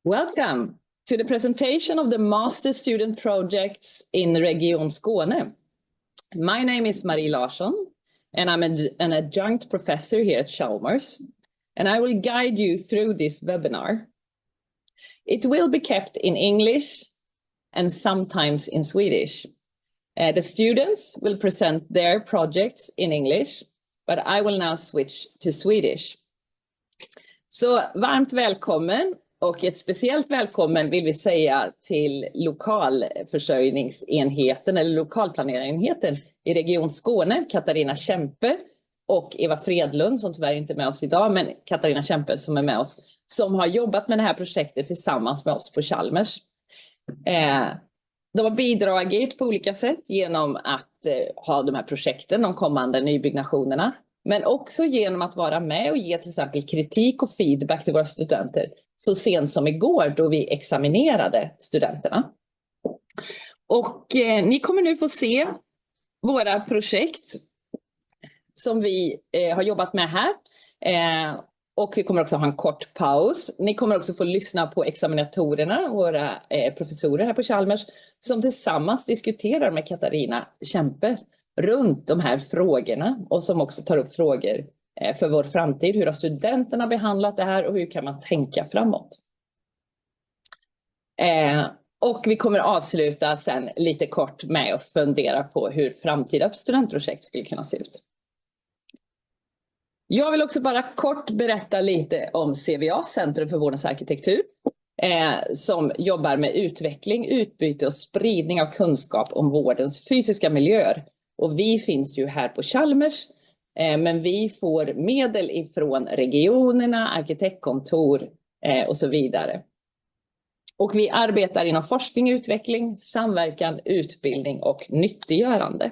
Welcome to the presentation of the master student projects in Region Skåne. My name is Marie Larsson, and I'm an adjunct professor here at Chalmers, and I will guide you through this webinar. It will be kept in English and sometimes in Swedish. The students will present their projects in English, but I will now switch to Swedish. Så varmt välkommen. Och ett speciellt välkommen vill vi säga till lokalförsörjningsenheten eller lokalplaneringsenheten i Region Skåne, Katarina Kempe och Eva Fredlund som tyvärr inte är med oss idag, men Katarina Kempe som är med oss, som har jobbat med det här projektet tillsammans med oss på Chalmers. De har bidragit på olika sätt genom att ha de här projekten, de kommande nybyggnationerna. Men också genom att vara med och ge till exempel kritik och feedback till våra studenter. Så sent som igår då vi examinerade studenterna. Och ni kommer nu få se våra projekt som vi har jobbat med här. Och vi kommer också ha en kort paus. Ni kommer också få lyssna på examinatorerna, våra professorer här på Chalmers. Som tillsammans diskuterar med Katarina Kempe runt de här frågorna och som också tar upp frågor för vår framtid. Hur har studenterna behandlat det här och hur kan man tänka framåt? Och vi kommer avsluta sen lite kort med att fundera på hur framtida studentprojekt skulle kunna se ut. Jag vill också bara kort berätta lite om CVA, Centrum för vårdens arkitektur. Som jobbar med utveckling, utbyte och spridning av kunskap om vårdens fysiska miljöer. Och vi finns ju här på Chalmers, men vi får medel ifrån regionerna, arkitektkontor och så vidare. Och vi arbetar inom forskning, utveckling, samverkan, utbildning och nyttiggörande.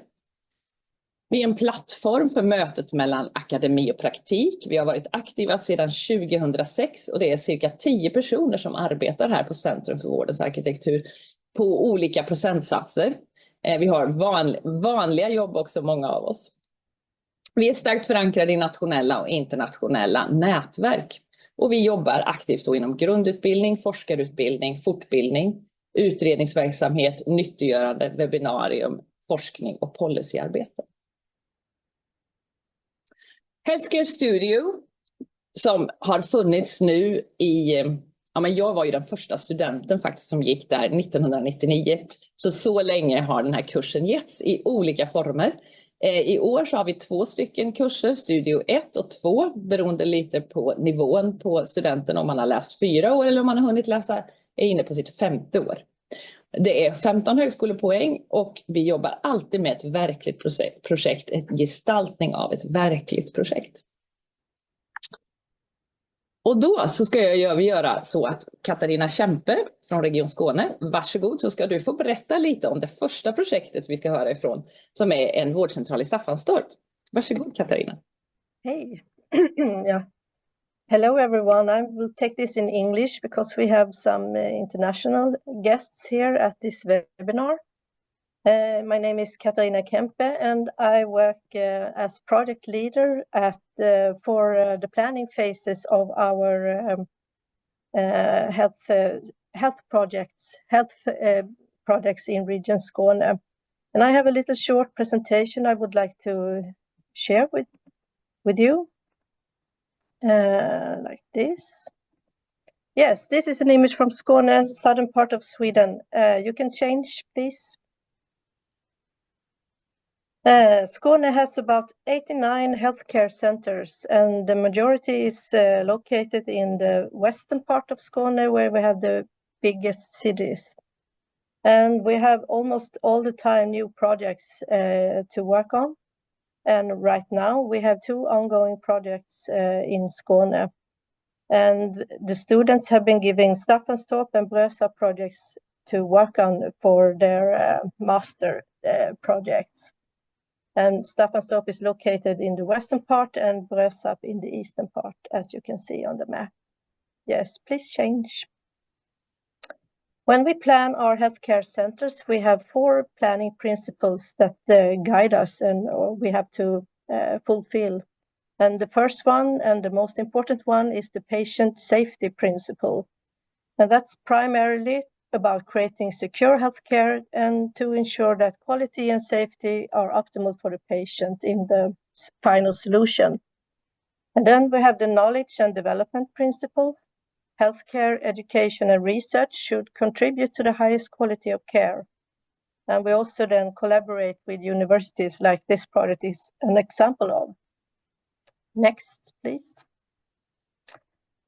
Vi är en plattform för mötet mellan akademi och praktik. Vi har varit aktiva sedan 2006 och det är cirka 10 personer som arbetar här på Centrum för vårdens arkitektur på olika procentsatser. Vi har vanliga jobb också, många av oss. Vi är starkt förankrade i nationella och internationella nätverk. Och vi jobbar aktivt då inom grundutbildning, forskarutbildning, fortbildning, utredningsverksamhet, nyttiggörande, webbinarium, forskning och policyarbete. Healthcare Studio som har funnits nu i... Ja, men jag var ju den första studenten faktiskt som gick där 1999. Så länge har den här kursen getts i olika former. I år så har vi 2 stycken kurser, Studio 1 och 2, beroende lite på nivån på studenten, om man har läst 4 år eller om man har hunnit läsa, är inne på sitt 5:e år. Det är 15 högskolepoäng och vi jobbar alltid med ett verkligt projekt, en gestaltning av ett verkligt projekt. Och då så ska jag göra så att Katarina Kempe från Region Skåne, varsågod, så ska du få berätta lite om det första projektet vi ska höra ifrån, som är en vårdcentral i Staffanstorp. Varsågod Katarina. Hey, yeah. Hello everyone. I will take this in English because we have some international guests here at this webinar. My name is Katarina Kempe and I work as project leader for the planning phases of our health projects in Region Skåne. And I have a little short presentation I would like to share with you. Like this. Yes, this is an image from Skåne, southern part of Sweden. You can change, please. Skåne has about 89 healthcare centers and the majority is located in the western part of Skåne where we have the biggest cities. And we have almost all the time new projects to work on. And right now we have 2 ongoing projects in Skåne. And the students have been giving Staffanstorp and Brösarp projects to work on for their master projects. And Staffanstorp is located in the western part and Brösarp in the eastern part, as you can see on the map. Yes, please change. When we plan our healthcare centers, we have 4 planning principles that guide us and we have to fulfill. And the first one and the most important one is the patient safety principle. And that's primarily about creating secure healthcare and to ensure that quality and safety are optimal for the patient in the final solution. And then we have the knowledge and development principle. Healthcare, education, and research should contribute to the highest quality of care. And we also then collaborate with universities like this project is an example of. Next, please.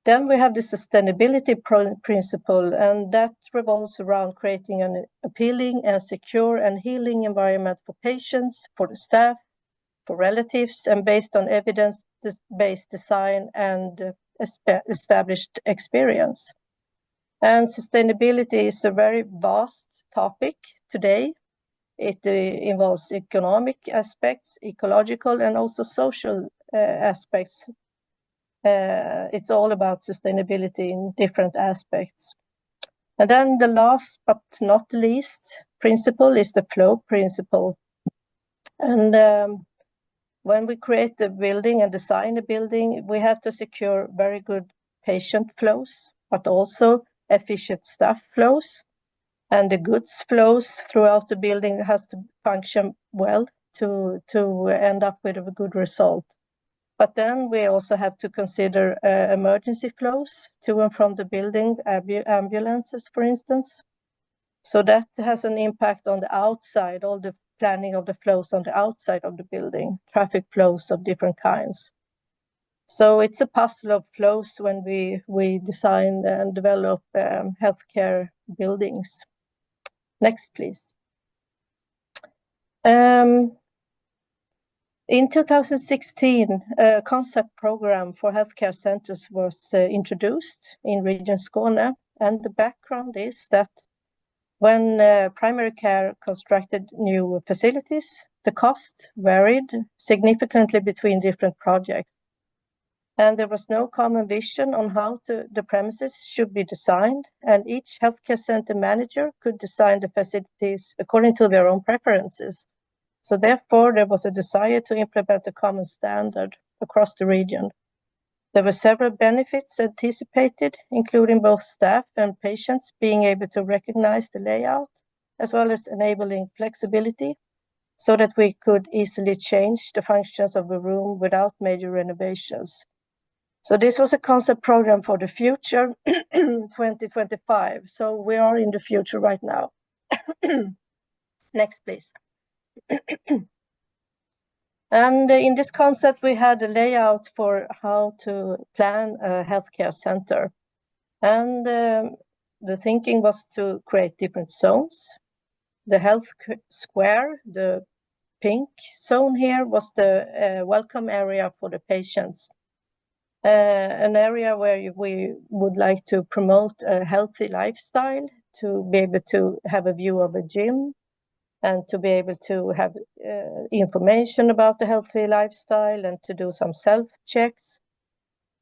Then we have the sustainability principle, and that revolves around creating an appealing and secure and healing environment for patients, for the staff, for relatives, and based on evidence-based design and established experience. And sustainability is a very vast topic today. It involves economic aspects, ecological, and also social aspects. It's all about sustainability in different aspects. And then the last but not least principle is the flow principle. And when we create the building and design a building, we have to secure very good patient flows, but also efficient staff flows. And the goods flows throughout the building has to function well to end up with a good result. But then we also have to consider emergency flows to and from the building, ambulances, for instance. So that has an impact on the outside, all the planning of the flows on the outside of the building, traffic flows of different kinds. So it's a puzzle of flows when we design and develop healthcare buildings. Next, please. In 2016, a concept program for healthcare centers was introduced in Region Skåne, and the background is that when primary care constructed new facilities, the cost varied significantly between different projects. And there was no common vision on how the premises should be designed, and each healthcare center manager could design the facilities according to their own preferences. So therefore, there was a desire to implement a common standard across the region. There were several benefits anticipated, including both staff and patients being able to recognize the layout, as well as enabling flexibility so that we could easily change the functions of the room without major renovations. So this was a concept program for the future, 2025. So we are in the future right now. Next, please. And in this concept, we had a layout for how to plan a healthcare center. And the thinking was to create different zones. The health square, the pink zone here, was the welcome area for the patients. An area where we would like to promote a healthy lifestyle, to be able to have a view of a gym, and to be able to have information about the healthy lifestyle and to do some self-checks.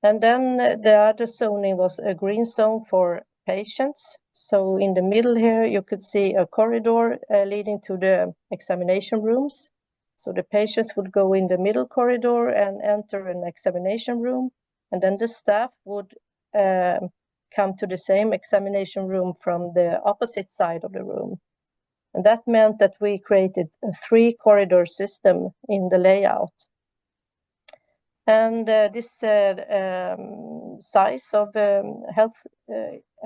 And then the other zoning was a green zone for patients. So in the middle here, you could see a corridor leading to the examination rooms. So the patients would go in the middle corridor and enter an examination room. And then the staff would come to the same examination room from the opposite side of the room. And that meant that we created a 3-corridor system in the layout. And this size of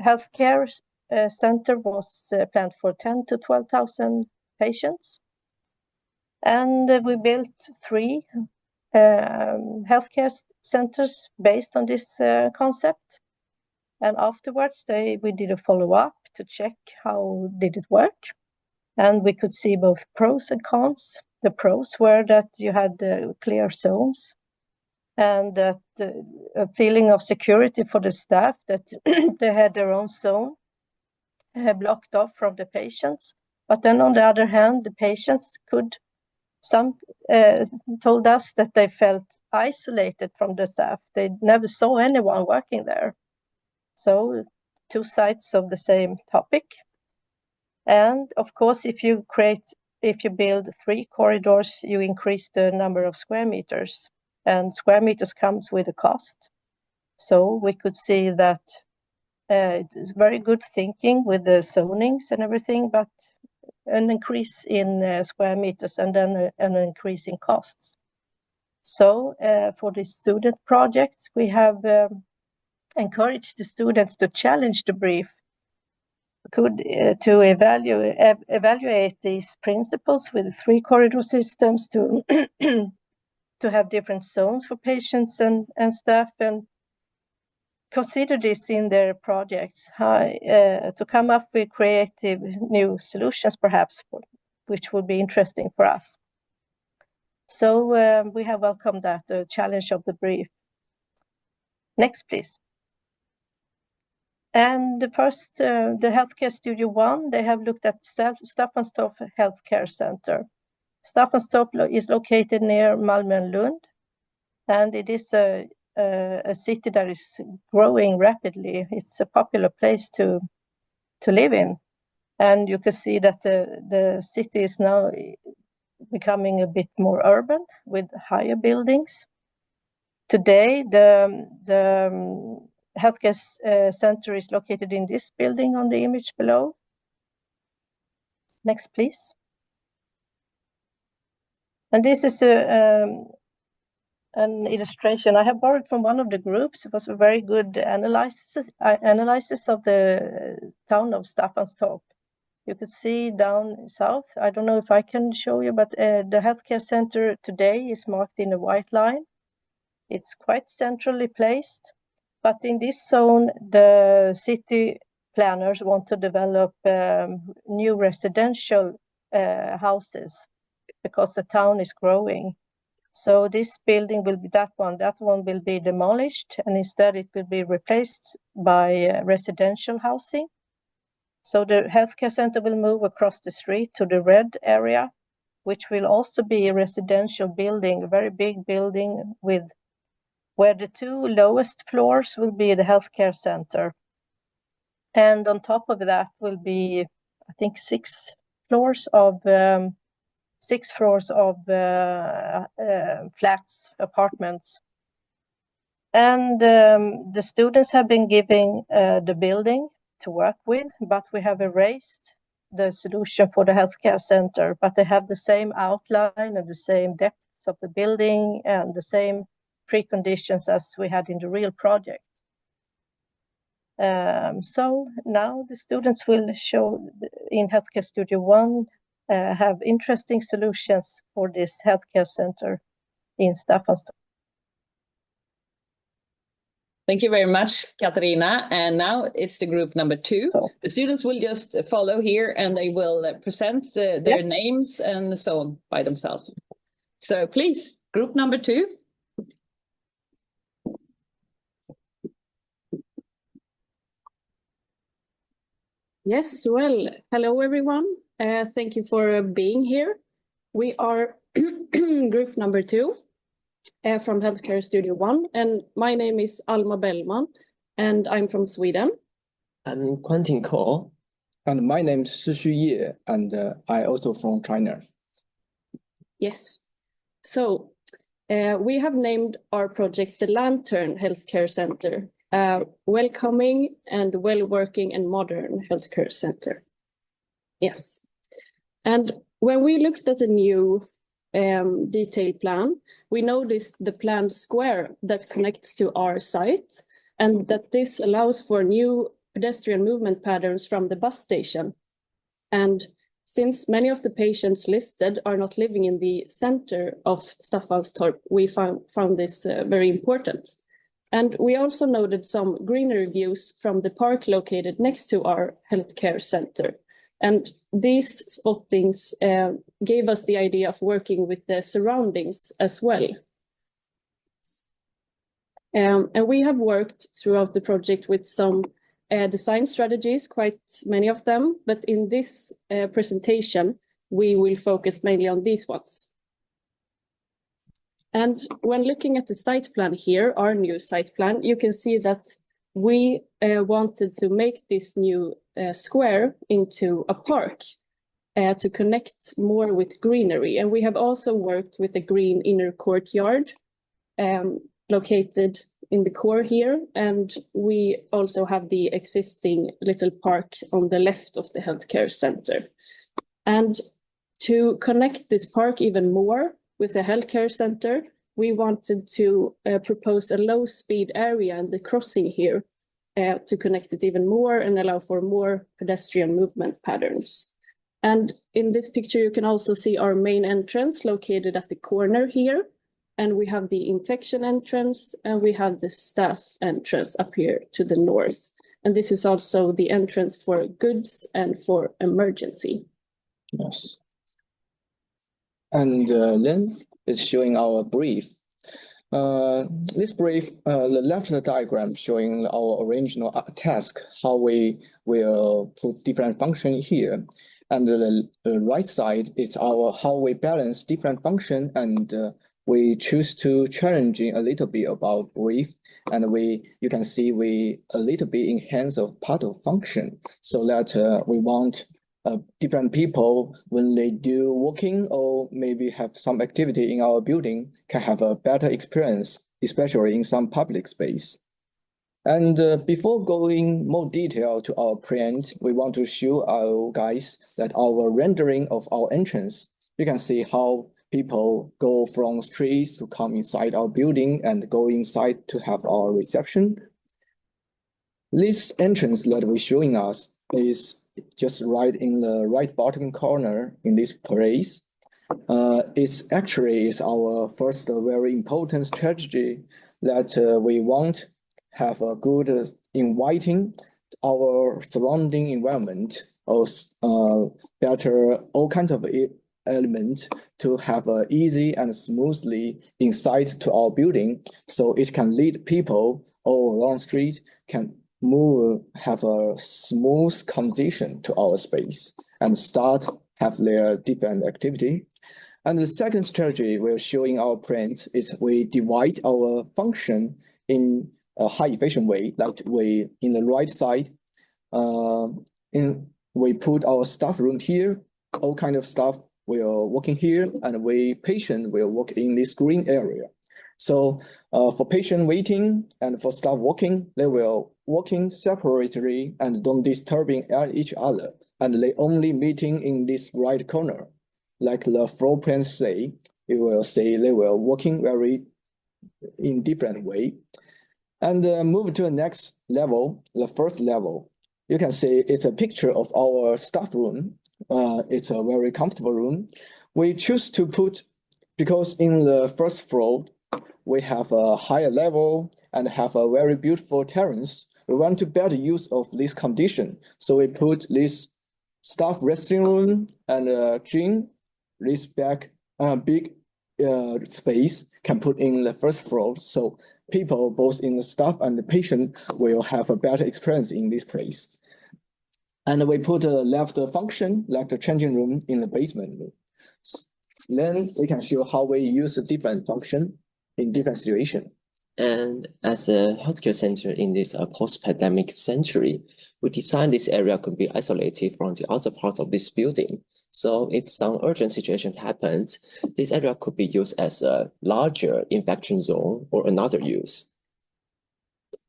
healthcare center was planned for 10,000 to 12,000 patients. And we built 3 healthcare centers based on this concept. And afterwards, we did a follow-up to check how did it work. And we could see both pros and cons. The pros were that you had clear zones and that a feeling of security for the staff, that they had their own zone blocked off from the patients. But then on the other hand, the patients some told us that they felt isolated from the staff. They never saw anyone working there. So 2 sides of the same topic. And of course, if you build 3 corridors, you increase the number of square meters, and square meters comes with a cost. So we could see that It's very good thinking with the zonings and everything, but an increase in square meters and then an increase in costs. So for the student projects, we have encouraged the students to challenge the brief, to evaluate these principles with 3 corridor systems, to to have different zones for patients and staff, and consider this in their projects, to come up with creative new solutions, perhaps, which would be interesting for us. So we have welcomed that, the challenge of the brief. Next, please. And the first, the Healthcare Studio 1, they have looked at Staffanstorp Healthcare Center. Staffanstorp is located near Malmö and Lund, and it is a city that is growing rapidly. It's a popular place to live in, and you can see that the city is now becoming a bit more urban with higher buildings. Today, the healthcare center is located in this building on the image below. Next, please. And this is an illustration I have borrowed from one of the groups. It was a very good analysis of the town of Staffanstorp. You can see down south, I don't know if I can show you, but the healthcare center today is marked in a white line. It's quite centrally placed, but in this zone, the city planners want to develop new residential houses because the town is growing. So this building will be that one will be demolished, and instead it will be replaced by residential housing. So the healthcare center will move across the street to the red area, which will also be a residential building, a very big building where the 2 lowest floors will be the healthcare center. And on top of that will be, I think, 6 floors of flats, apartments. And the students have been given the building to work with, but we have erased the solution for the healthcare center, but they have the same outline and the same depths of the building and the same preconditions as we had in the real project. So now the students will show in Healthcare Studio 1 have interesting solutions for this healthcare center in Staffanstorp. Thank you very much, Katarina. And now it's the group number 2. So the students will just follow here and they will present their names and so on by themselves. So please, group number 2. Yes, well, hello everyone. Thank you for being here. We are group number 2 from Healthcare Studio 1, and my name is Alma Bellman, and I'm from Sweden. I'm Quentin Ko. And my name is Shixu Ye, and I also from China. Yes. So we have named our project the Lantern Healthcare Center, welcoming and well-working and modern healthcare center. Yes. And when we looked at the new detailed plan, we noticed the planned square that connects to our site, and that this allows for new pedestrian movement patterns from the bus station. And since many of the patients listed are not living in the center of Staffanstorp, we found this very important. And we also noted some greenery views from the park located next to our healthcare center. And these spottings gave us the idea of working with the surroundings as well. And we have worked throughout the project with some design strategies, quite many of them, but in this presentation, we will focus mainly on these ones. And when looking at the site plan here, our new site plan, you can see that we wanted to make this new square into a park to connect more with greenery. And we have also worked with a green inner courtyard located in the core here, and we also have the existing little park on the left of the healthcare center. And to connect this park even more with the healthcare center, we wanted to propose a low-speed area in the crossing here to connect it even more and allow for more pedestrian movement patterns. And in this picture, you can also see our main entrance located at the corner here. And we have the infection entrance, and we have the staff entrance up here to the north. And this is also the entrance for goods and for emergency. Yes. And then it's showing our brief. This brief, the left diagram showing our original task, how we will put different functions here. And the right side is our how we balance different functions, and we choose to challenging a little bit about brief, and you can see we a little bit enhance of part of function, so that we want different people, when they do working or maybe have some activity in our building, can have a better experience, especially in some public space. And before going more detail to our print, we want to show our guys that our rendering of our entrance, you can see how people go from streets to come inside our building and go inside to have our reception. This entrance that we're showing us is just right in the right bottom corner in this place. It's actually our first very important strategy that we want have a good inviting our surrounding environment, or better all kinds of elements to have a easy and smoothly inside to our building, so it can lead people all along the street can move, have a smooth transition to our space and start have their different activity. And the second strategy we're showing our prints is we divide our function in a high efficient way, like we in the right side, we put our staff room here, all kind of staff will working here, and patient will work in this green area. So for patient waiting and for staff working, they will working separately and don't disturbing each other, and they only meeting in this right corner. Like the floor plan say, it will say they will working very in different way. And move to the next level, the first level. You can see it's a picture of our staff room. It's a very comfortable room. We choose to put, because in the first floor, we have a higher level and have a very beautiful terrace. We want to better use of this condition. So we put this staff resting room and gym, this big space can put in the first floor. So people, both in the staff and the patient, will have a better experience in this place. And we put a left function, like the changing room, in the basement. Then we can show how we use a different function in different situations. And as a healthcare center in this post-pandemic century, we designed this area could be isolated from the other parts of this building. So if some urgent situation happens, this area could be used as a larger infection zone or another use.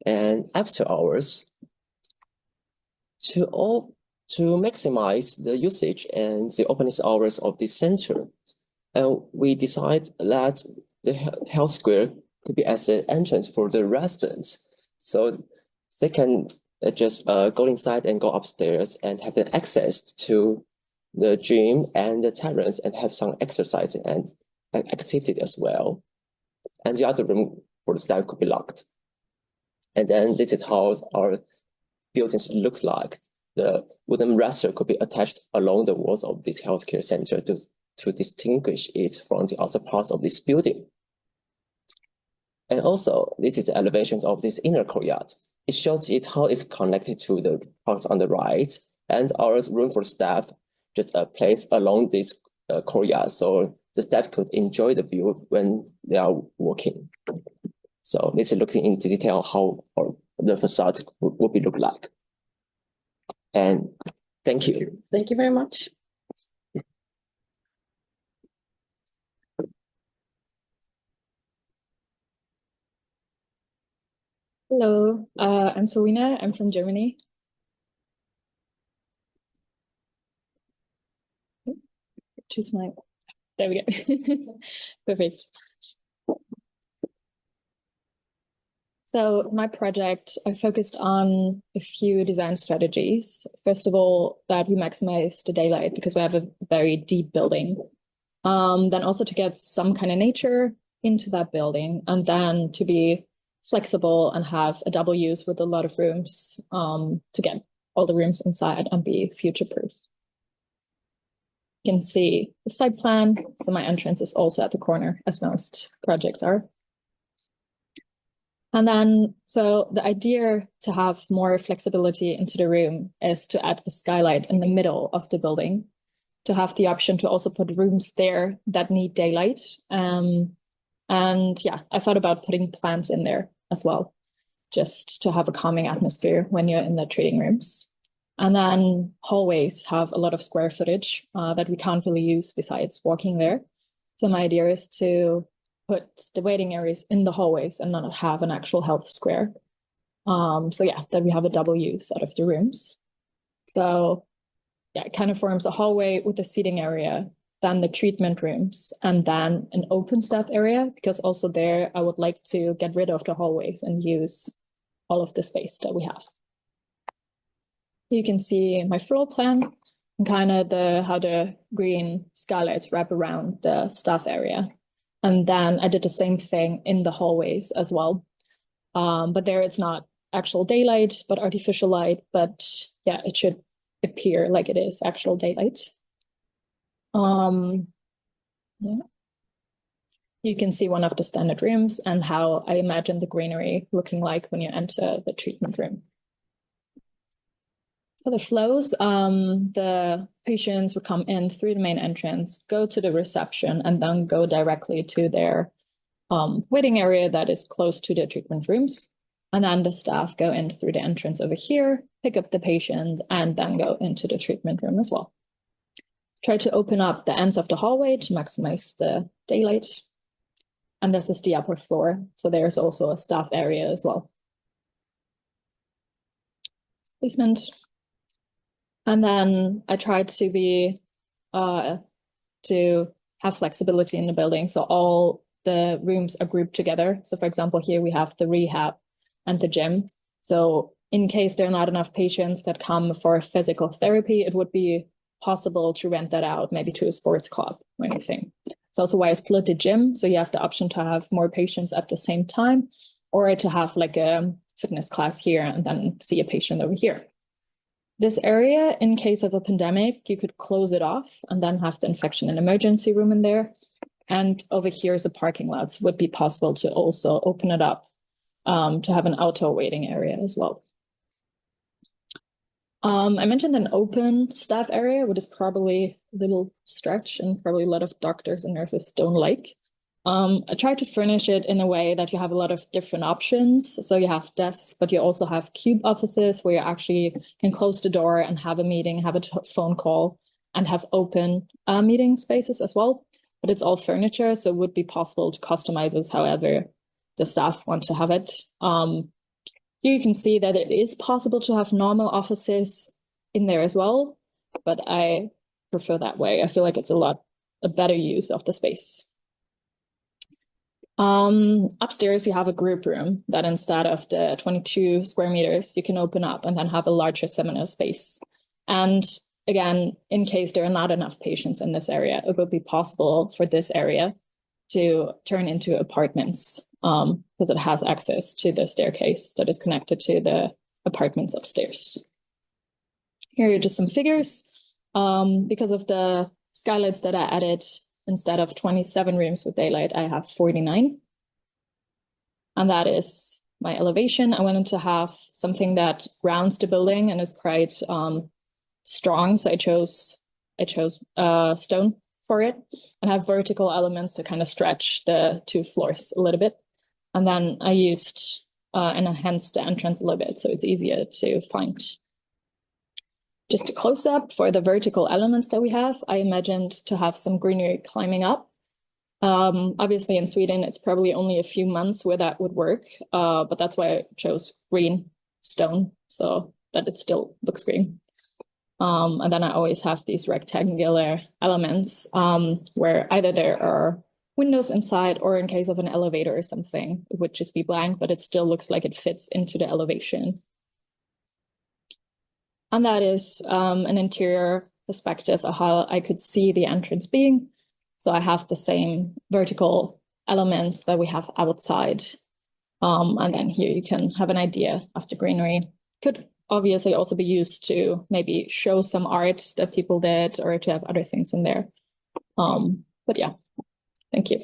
And after hours, to maximize the usage and the opening hours of this center, we decide that the health square could be as an entrance for the residents. So they can just go inside and go upstairs and have the access to the gym and the terrace and have some exercise and activity as well. And the other room for the staff could be locked. And then this is how our buildings looks like. The wooden raster could be attached along the walls of this healthcare center to distinguish it from the other parts of this building. And also, this is the elevation of this inner courtyard. It shows it how it's connected to the parts on the right, and our room for staff just placed along this courtyard, so the staff could enjoy the view when they are walking. So this is looking into detail how the facade would be look like. And thank you. Thank you very much. Hello, I'm Selena. I'm from Germany. Choose my, there we go. Perfect. So my project, I focused on a few design strategies. First of all, that we maximize the daylight because we have a very deep building. Then also to get some kind of nature into that building, and then to be flexible and have a double use with a lot of rooms to get all the rooms inside and be future-proof. You can see the site plan. So my entrance is also at the corner, as most projects are. And then, so the idea to have more flexibility into the room is to add a skylight in the middle of the building, to have the option to also put rooms there that need daylight. And yeah, I thought about putting plants in there as well, just to have a calming atmosphere when you're in the treating rooms. And then hallways have a lot of square footage that we can't really use besides walking there. So my idea is to put the waiting areas in the hallways and not have an actual health square. So yeah, that we have a double use out of the rooms. So yeah, it kind of forms a hallway with a seating area, then the treatment rooms, and then an open staff area, because also there I would like to get rid of the hallways and use all of the space that we have. You can see my floor plan and kind of how the green skylights wrap around the staff area. And then I did the same thing in the hallways as well. But there it's not actual daylight, but artificial light. But yeah, it should appear like it is actual daylight. Yeah. You can see one of the standard rooms and how I imagine the greenery looking like when you enter the treatment room. For the flows, the patients would come in through the main entrance, go to the reception, and then go directly to their waiting area that is close to the treatment rooms. And then the staff go in through the entrance over here, pick up the patient, and then go into the treatment room as well. Try to open up the ends of the hallway to maximize the daylight. And this is the upper floor. So there's also a staff area as well. Basement. And then I tried to be, to have flexibility in the building. So all the rooms are grouped together. So for example, here we have the rehab and the gym. So in case there are not enough patients that come for physical therapy, it would be possible to rent that out maybe to a sports club or anything. It's also why I split the gym. So you have the option to have more patients at the same time, or to have like a fitness class here and then see a patient over here. This area, in case of a pandemic, you could close it off and then have the infection and emergency room in there. And over here is a parking lot. So it would be possible to also open it up to have an outdoor waiting area as well. I mentioned an open staff area, which is probably a little stretch and probably a lot of doctors and nurses don't like. I tried to furnish it in a way that you have a lot of different options. So you have desks, but you also have cube offices where you actually can close the door and have a meeting, have a phone call, and have open meeting spaces as well. But it's all furniture, so it would be possible to customize this however the staff want to have it. Here you can see that it is possible to have normal offices in there as well, but I prefer that way. I feel like it's a better use of the space. Upstairs, you have a group room that instead of the 22 square meters, you can open up and then have a larger seminar space. And again, in case there are not enough patients in this area, it would be possible for this area to turn into apartments because it has access to the staircase that is connected to the apartments upstairs. Here are just some figures. Because of the skylights that I added, instead of 27 rooms with daylight, I have 49. And that is my elevation. I wanted to have something that grounds the building and is quite strong. So I chose stone for it and have vertical elements to kind of stretch the two floors a little bit. And then I used and enhanced the entrance a little bit so it's easier to find. Just a close-up for the vertical elements that we have, I imagined to have some greenery climbing up Obviously in Sweden, it's probably only a few months where that would work, but that's why I chose green stone so that it still looks green. And then I always have these rectangular elements where either there are windows inside, or in case of an elevator or something, it would just be blank, but it still looks like it fits into the elevation. And that is an interior perspective of how I could see the entrance being. So I have the same vertical elements that we have outside. And then here you can have an idea of the greenery. Could obviously also be used to maybe show some art that people did, or to have other things in there. But yeah, thank you.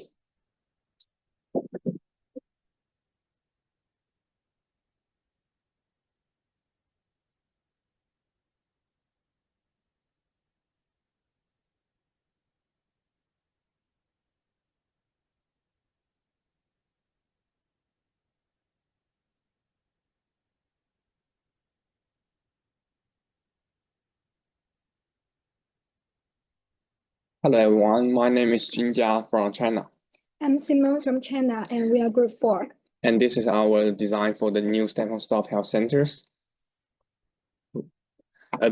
Hello everyone, my name is Junjia from China. I'm Simon from China, and we are group 4. And this is our design for the new Staffanstorp health centers.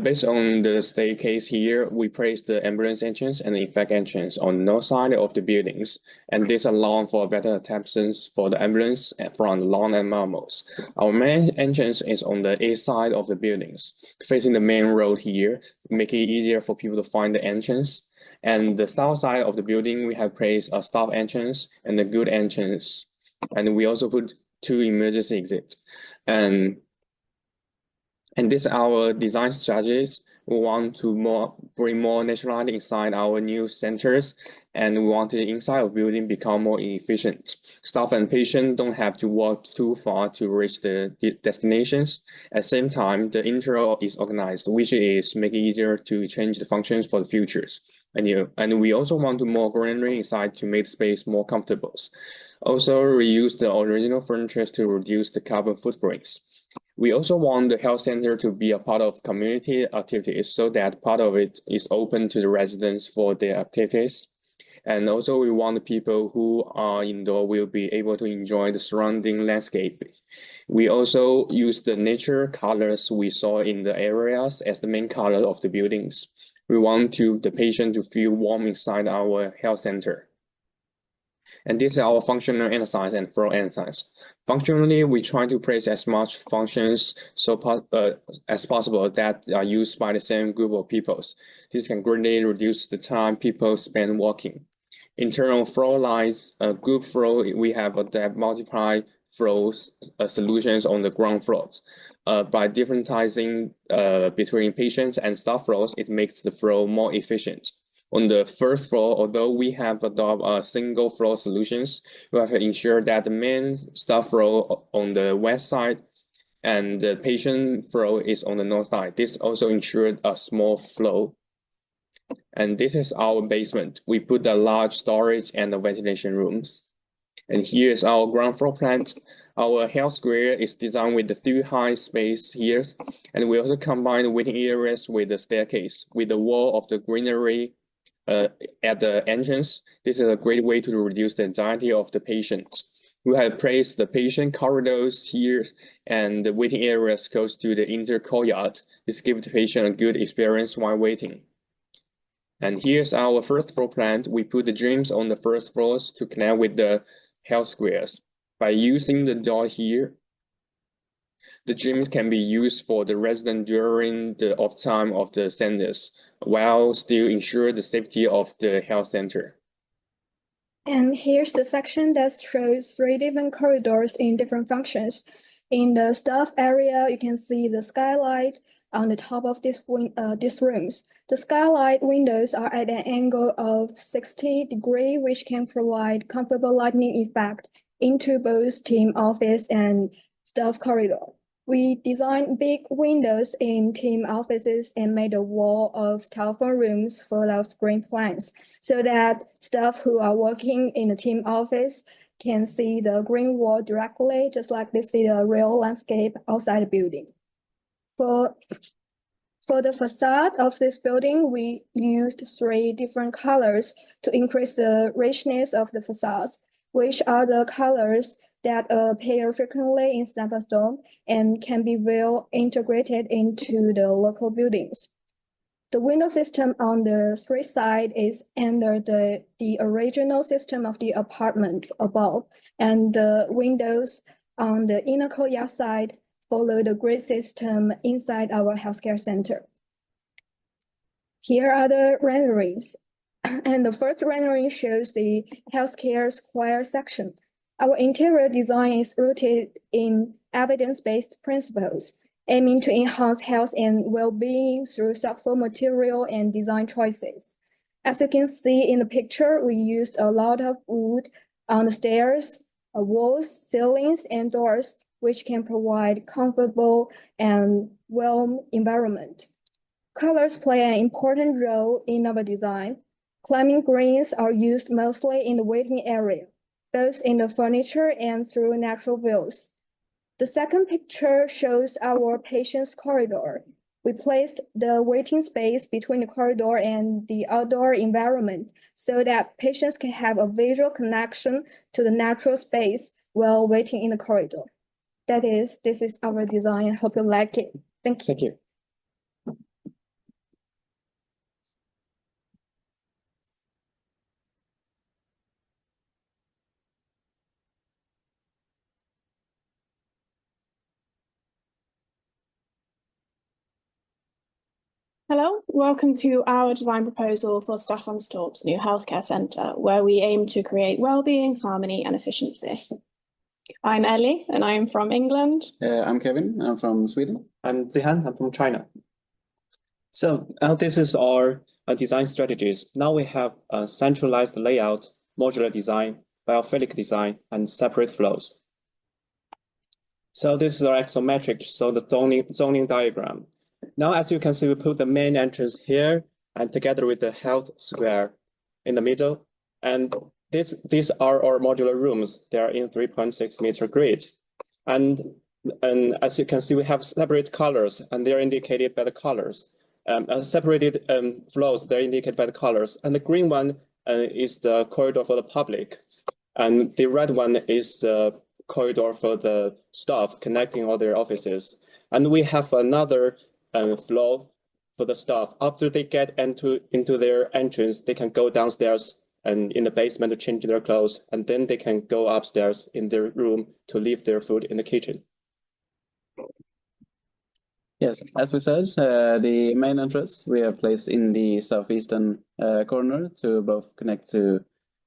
Based on the staircase here, we place the ambulance entrance and the infect entrance on the north side of the buildings. And this allows for better acceptance for the ambulance from lawn and mammals. Our main entrance is on the east side of the buildings, facing the main road here, making it easier for people to find the entrance. And the south side of the building, we have placed a staff entrance and a good entrance. And we also put 2 emergency exits. And this is our design strategies. We want to bring more naturality inside our new centers, and we want the inside of building become more efficient. Staff and patients don't have to walk too far to reach the destinations. At the same time, the interior is organized, which is making it easier to change the functions for the futures. And we also want to more greenery inside to make the space more comfortable. Also, reuse the original furniture to reduce the carbon footprints. We also want the health center to be a part of community activities so that part of it is open to the residents for their activities. And also we want the people who are indoor will be able to enjoy the surrounding landscape. We also use the nature colors we saw in the areas as the main color of the buildings. We want the patient to feel warm inside our health center. And this is our functional analysis and flow analysis. Functionally, we try to place as much functions as possible that are used by the same group of people. This can greatly reduce the time people spend walking. Internal flow lines, group flow, we have adapt multiply flows solutions on the ground floors. By differentiating between patients and staff flows, it makes the flow more efficient. On the first floor, although we have adopted single floor solutions, we have to ensure that the main staff flow on the west side and the patient flow is on the north side. This also ensured a small flow. And this is our basement. We put the large storage and the ventilation rooms. And here is our ground floor plan. Our health square is designed with the 3 high space here. And we also combine the waiting areas with the staircase, with the wall of the greenery at the entrance. This is a great way to reduce the anxiety of the patients. We have placed the patient corridors here and the waiting areas close to the inner courtyard. This gives the patient a good experience while waiting. And here's our first floor plan. We put the gyms on the first floors to connect with the health squares. By using the door here, the gyms can be used for the resident during the off time of the centers, while still ensure the safety of the health center. And here's the section that shows 3 different corridors in different functions. In the staff area, you can see the skylight on the top of these rooms. The skylight windows are at an angle of 60 degrees, which can provide comfortable lighting effect into both team office and staff corridor. We designed big windows in team offices and made a wall of telephone rooms full of green plants so that staff who are working in the team office can see the green wall directly, just like they see the real landscape outside the building. For For the facade of this building, we used 3 different colors to increase the richness of the facades, which are the colors that appear frequently in Staffanstorp and can be well integrated into the local buildings. The window system on the street side is under the original system of the apartment above, and the windows on the inner courtyard side follow the grid system inside our healthcare center. Here are the renderings. And the first rendering shows the healthcare square section. Our interior design is rooted in evidence-based principles, aiming to enhance health and well-being through thoughtful material and design choices. As you can see in the picture, we used a lot of wood on the stairs, walls, ceilings, and doors, which can provide comfortable and warm environment. Colors play an important role in our design. Climbing greens are used mostly in the waiting area, both in the furniture and through natural views. The second picture shows our patient's corridor. We placed the waiting space between the corridor and the outdoor environment so that patients can have a visual connection to the natural space while waiting in the corridor. This is our design. I hope you like it. Thank you. Thank you. Hello, welcome to our design proposal for Staffanstorp's new healthcare centre, where we aim to create well-being, harmony and efficiency. I'm Ellie and I'm from England. I'm Kevin, I'm from Sweden. I'm Zihan, I'm from China. So this is our design strategies. Now we have a centralized layout, modular design, biophilic design, and separate flows. So this is our axometric, so the zoning diagram. Now, as you can see, we put the main entrance here and together with the health square in the middle. And these are our modular rooms. They are in 3.6 meter grid. And as you can see, we have separate colors and they are indicated by the colors. Separated flows, they're indicated by the colors. And the green one is the corridor for the public. And the red one is the corridor for the staff connecting all their offices. And we have another flow for the staff. After they get into their entrance, they can go downstairs and in the basement to change their clothes, and then they can go upstairs in their room to leave their food in the kitchen. Yes, as we said, the main entrance we have placed in the southeastern corner to both connect to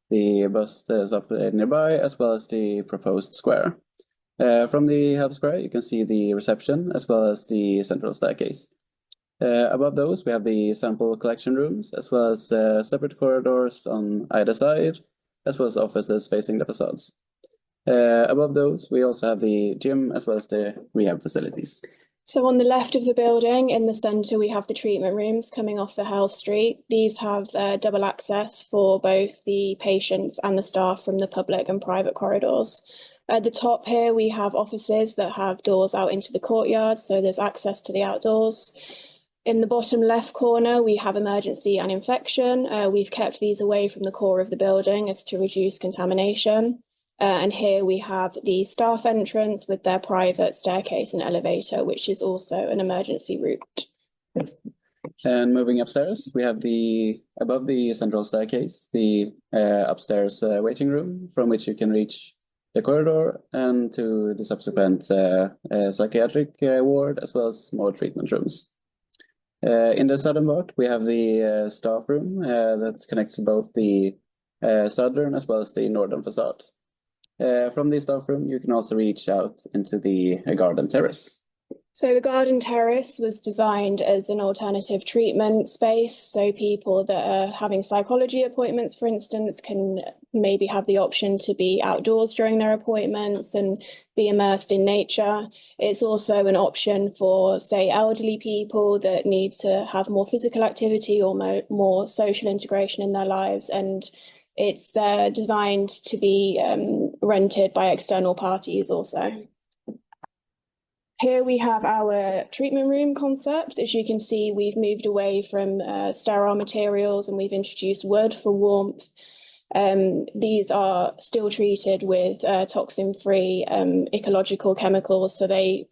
the bus stop nearby as well as the proposed square. From the health square, you can see the reception as well as the central staircase. Above those, we have the sample collection rooms as well as separate corridors on either side, as well as offices facing the facades. Above those, we also have the gym as well as the rehab facilities. So on the left of the building, in the centre, we have the treatment rooms coming off the Health Street. These have double access for both the patients and the staff from the public and private corridors. At the top here, we have offices that have doors out into the courtyard, so there's access to the outdoors. In the bottom left corner, we have emergency and infection. We've kept these away from the core of the building as to reduce contamination. And here we have the staff entrance with their private staircase and elevator, which is also an emergency route. Yes. And moving upstairs, we have above the central staircase, the upstairs waiting room from which you can reach the corridor and to the subsequent psychiatric ward, as well as more treatment rooms. In the southern part, we have the staff room that connects both the southern as well as the northern facade. From the staff room, you can also reach out into the garden terrace. So the garden terrace was designed as an alternative treatment space. So people that are having psychology appointments, for instance, can maybe have the option to be outdoors during their appointments and be immersed in nature. It's also an option for, say, elderly people that need to have more physical activity or more social integration in their lives. And it's designed to be rented by external parties also. Here we have our treatment room concept. As you can see, we've moved away from sterile materials and we've introduced wood for warmth. These are still treated with toxin-free ecological chemicals, so they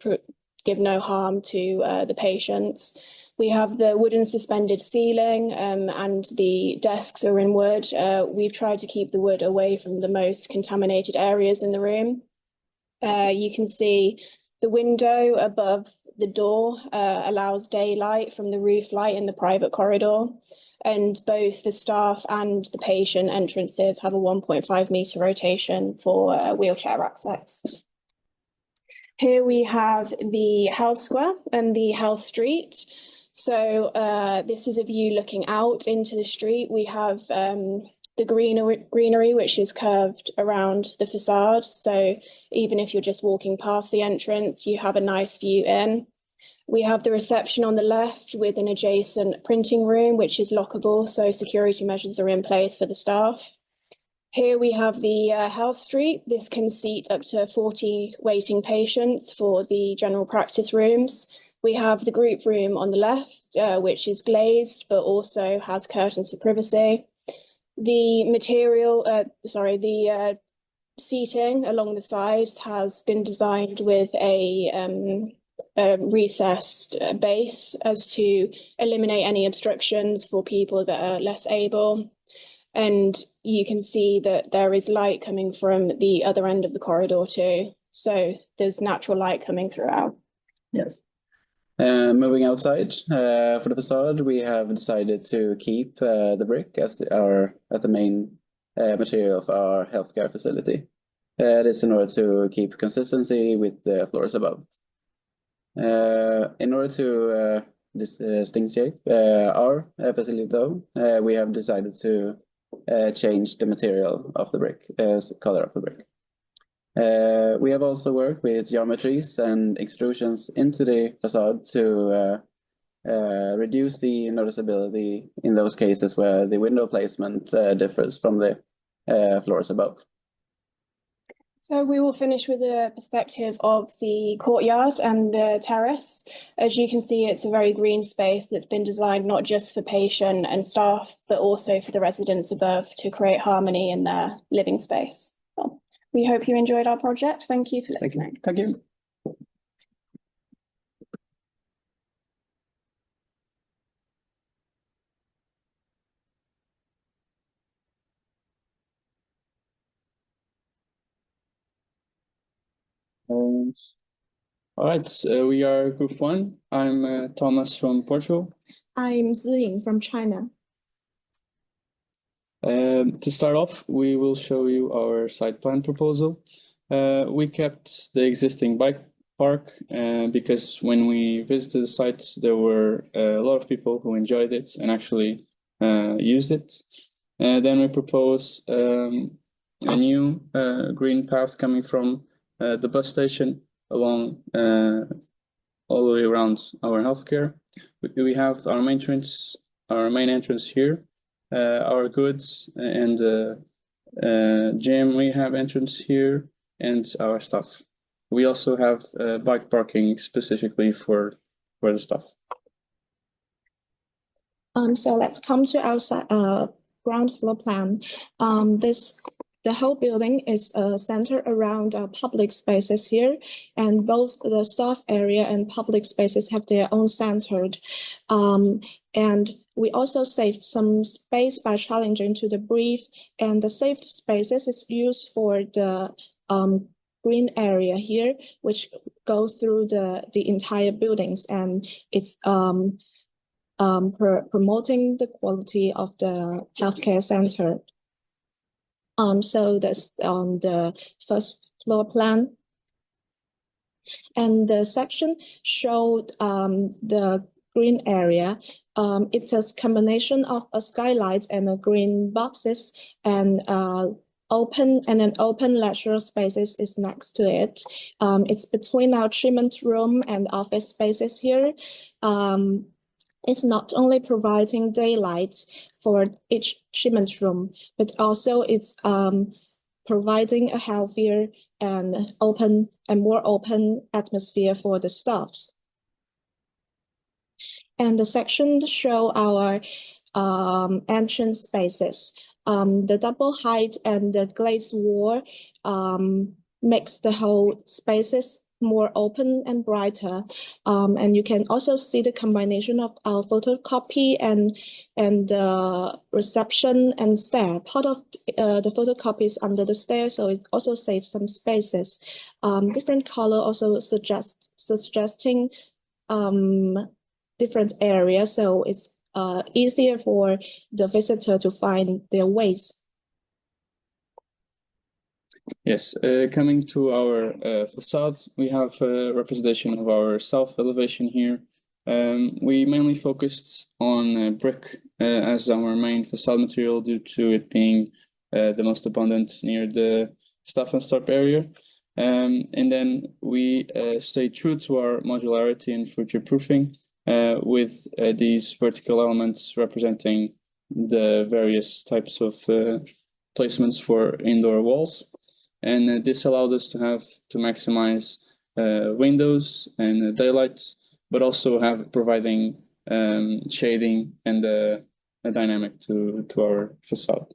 give no harm to the patients. We have the wooden suspended ceiling and the desks are in wood. We've tried to keep the wood away from the most contaminated areas in the room. You can see the window above the door allows daylight from the roof light in the private corridor. And both the staff and the patient entrances have a 1.5 meter rotation for wheelchair access. Here we have the health square and the health street. So this is a view looking out into the street. We have the greenery, which is curved around the facade. So even if you're just walking past the entrance, you have a nice view in. We have the reception on the left with an adjacent printing room, which is lockable, so security measures are in place for the staff. Here we have the health street. This can seat up to 40 waiting patients for the general practice rooms. We have the group room on the left, which is glazed, but also has curtains for privacy. The seating along the sides has been designed with a recessed base as to eliminate any obstructions for people that are less able. And you can see that there is light coming from the other end of the corridor too. So there's natural light coming throughout. Yes. Moving outside, for the facade, we have decided to keep the brick as the main material of our healthcare facility. It is in order to keep consistency with the floors above. In order to distinguish our facility, though, we have decided to change the material of the brick, color of the brick. We have also worked with geometries and extrusions into the facade to reduce the noticeability in those cases where the window placement differs from the floors above. So we will finish with a perspective of the courtyard and the terrace. As you can see, it's a very green space that's been designed not just for patient and staff, but also for the residents above to create harmony in their living space. So we hope you enjoyed our project. Thank you for listening. Thank you. All right, we are group 1. I'm Thomas from Portugal. I'm Ziying from China. To start off, we will show you our site plan proposal. We kept the existing bike park because when we visited the site, there were a lot of people who enjoyed it and actually used it. Then we propose a new green path coming from the bus station along all the way around our healthcare. We have our main entrance here, our goods and gym. We have entrance here and our stuff. We also have bike parking specifically for the stuff. So let's come to our ground floor plan. The whole building is centered around public spaces here, and both the staff area and public spaces have their own centered. And we also saved some space by challenging to the brief, and the saved spaces is used for the green area here, which go through the entire buildings, and it's promoting the quality of the healthcare center. So that's on the first floor plan. And the section showed the green area. It's a combination of a skylight and a green boxes, and open lecture spaces is next to it. It's between our treatment room and office spaces here. It's not only providing daylight for each treatment room, but also it's providing a healthier and open and more open atmosphere for the staffs. And the sections show our entrance spaces. The double height and the glazed wall makes the whole spaces more open and brighter. And you can also see the combination of our photocopy and reception and stair. Part of the photocopy is under the stair, so it also saves some spaces. Different color also suggesting different areas, so it's easier for the visitor to find their ways. Yes, coming to our facade, we have a representation of our south elevation here. We mainly focused on brick as our main facade material due to it being the most abundant near the Staffanstorp area. And then we stayed true to our modularity and future-proofing with these vertical elements representing the various types of placements for indoor walls. And this allowed us to maximize windows and daylight, but also providing shading and a dynamic to our facade.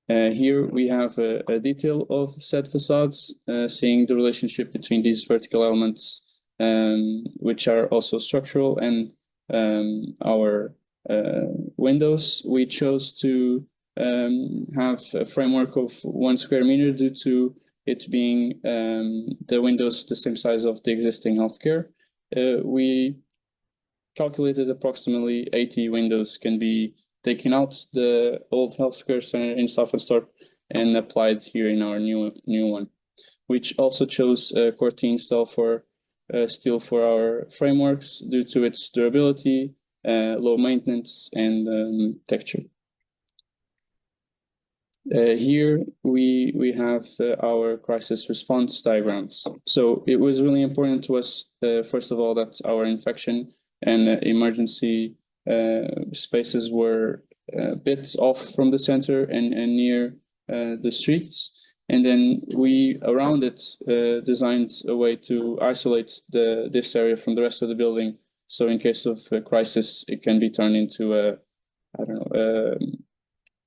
Here we have a detail of said facades, seeing the relationship between these vertical elements, which are also structural, and our windows. We chose to have a framework of 1 square meter due to it being the windows the same size of the existing healthcare. We calculated approximately 80 windows can be taken out the old healthcare center in Staffanstorp and applied here in our new one, which also chose Cortina steel for our frameworks due to its durability, low maintenance, and texture. Here we have our crisis response diagrams. So it was really important to us, first of all, that our infection and emergency spaces were bits off from the center and near the streets. And then we, around it, designed a way to isolate this area from the rest of the building. So in case of a crisis, it can be turned into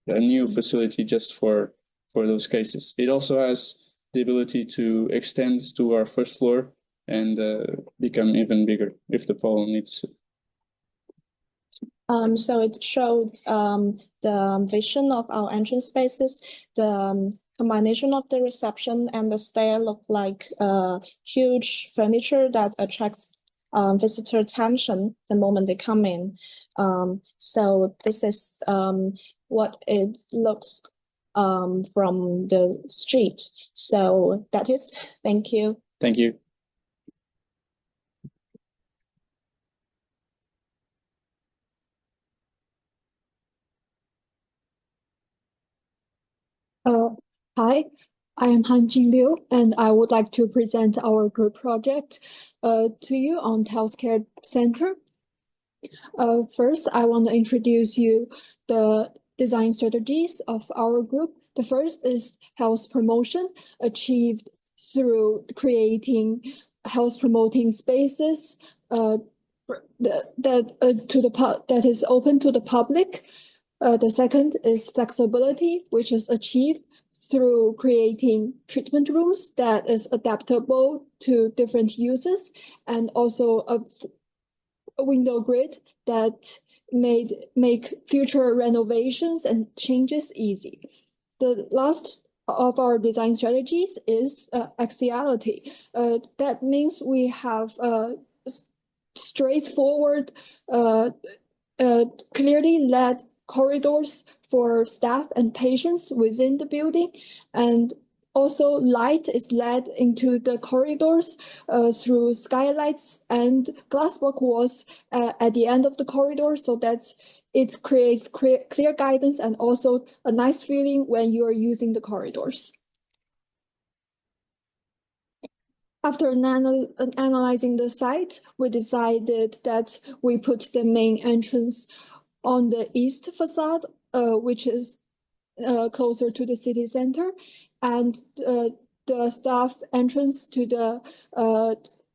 a new facility just for those cases. It also has the ability to extend to our first floor and become even bigger if the problem needs to. So it showed the vision of our entrance spaces. The combination of the reception and the stair look like huge furniture that attracts visitor attention the moment they come in. So this is what it looks from the street. So that is, thank you. Thank you. Hi, I am Han Jing Liu, and I would like to present our group project to you on healthcare center. First, I want to introduce you the design strategies of our group. The first is health promotion, achieved through creating health promoting spaces that is open to the public. The second is flexibility, which is achieved through creating treatment rooms that is adaptable to different uses, and also a window grid that make future renovations and changes easy. The last of our design strategies is axiality. That means we have straightforward, clearly led corridors for staff and patients within the building, and also light is led into the corridors through skylights and glasswork walls at the end of the corridor, so that it creates clear guidance and also a nice feeling when you are using the corridors. After analyzing the site, we decided that we put the main entrance on the east facade, which is closer to the city center, and the staff entrance to the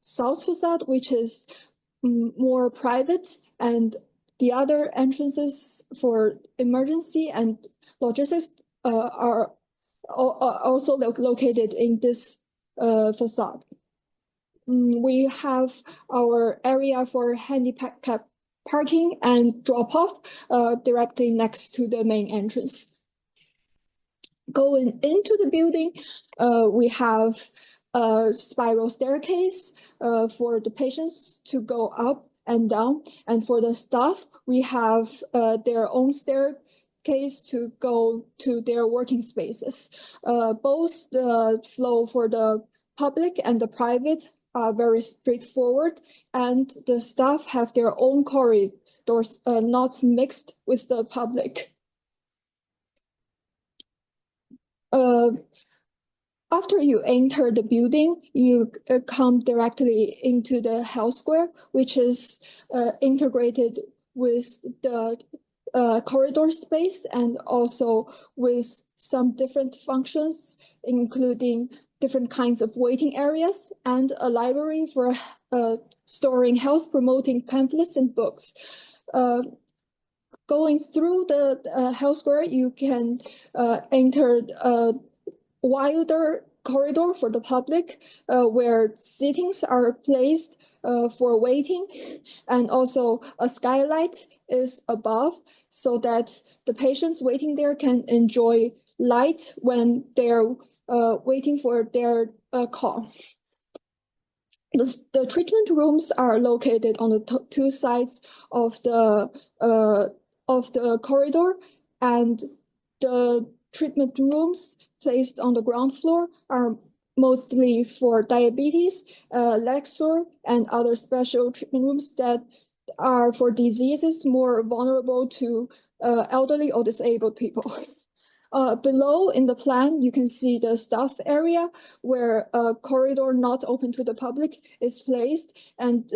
south facade, which is more private, and the other entrances for emergency and logistics are also located in this facade. We have our area for handicap parking and drop-off directly next to the main entrance. Going into the building, we have a spiral staircase for the patients to go up and down. And for the staff, we have their own staircase to go to their working spaces. Both the flow for the public and the private are very straightforward, and the staff have their own corridors, not mixed with the public. After you enter the building, you come directly into the health square, which is integrated with the corridor space and also with some different functions, including different kinds of waiting areas and a library for storing health promoting pamphlets and books. Going through the health square, you can enter a wider corridor for the public where sittings are placed for waiting, and also a skylight is above so that the patients waiting there can enjoy light when they're waiting for their call. The treatment rooms are located on the two sides of the corridor, and the treatment rooms placed on the ground floor are mostly for diabetes, leg sore, and other special treatment rooms that are for diseases more vulnerable to elderly or disabled people. Below in the plan, you can see the staff area where a corridor not open to the public is placed, and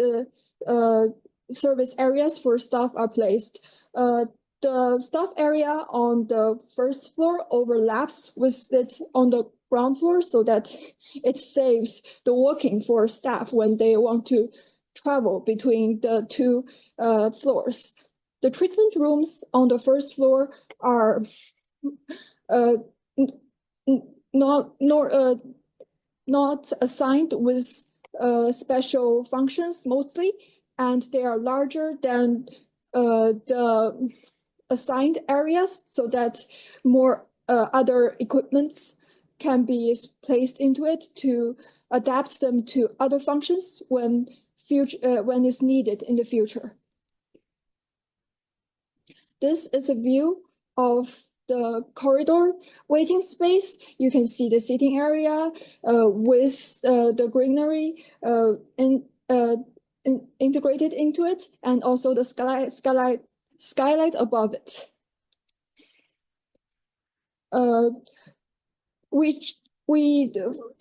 service areas for staff are placed. The staff area on the first floor overlaps with it on the ground floor so that it saves the walking for staff when they want to travel between the two floors. The treatment rooms on the first floor are not assigned with special functions mostly, and they are larger than the assigned areas so that more other equipments can be placed into it to adapt them to other functions when it's needed in the future. This is a view of the corridor waiting space. You can see the seating area with the greenery integrated into it, and also the skylight above it.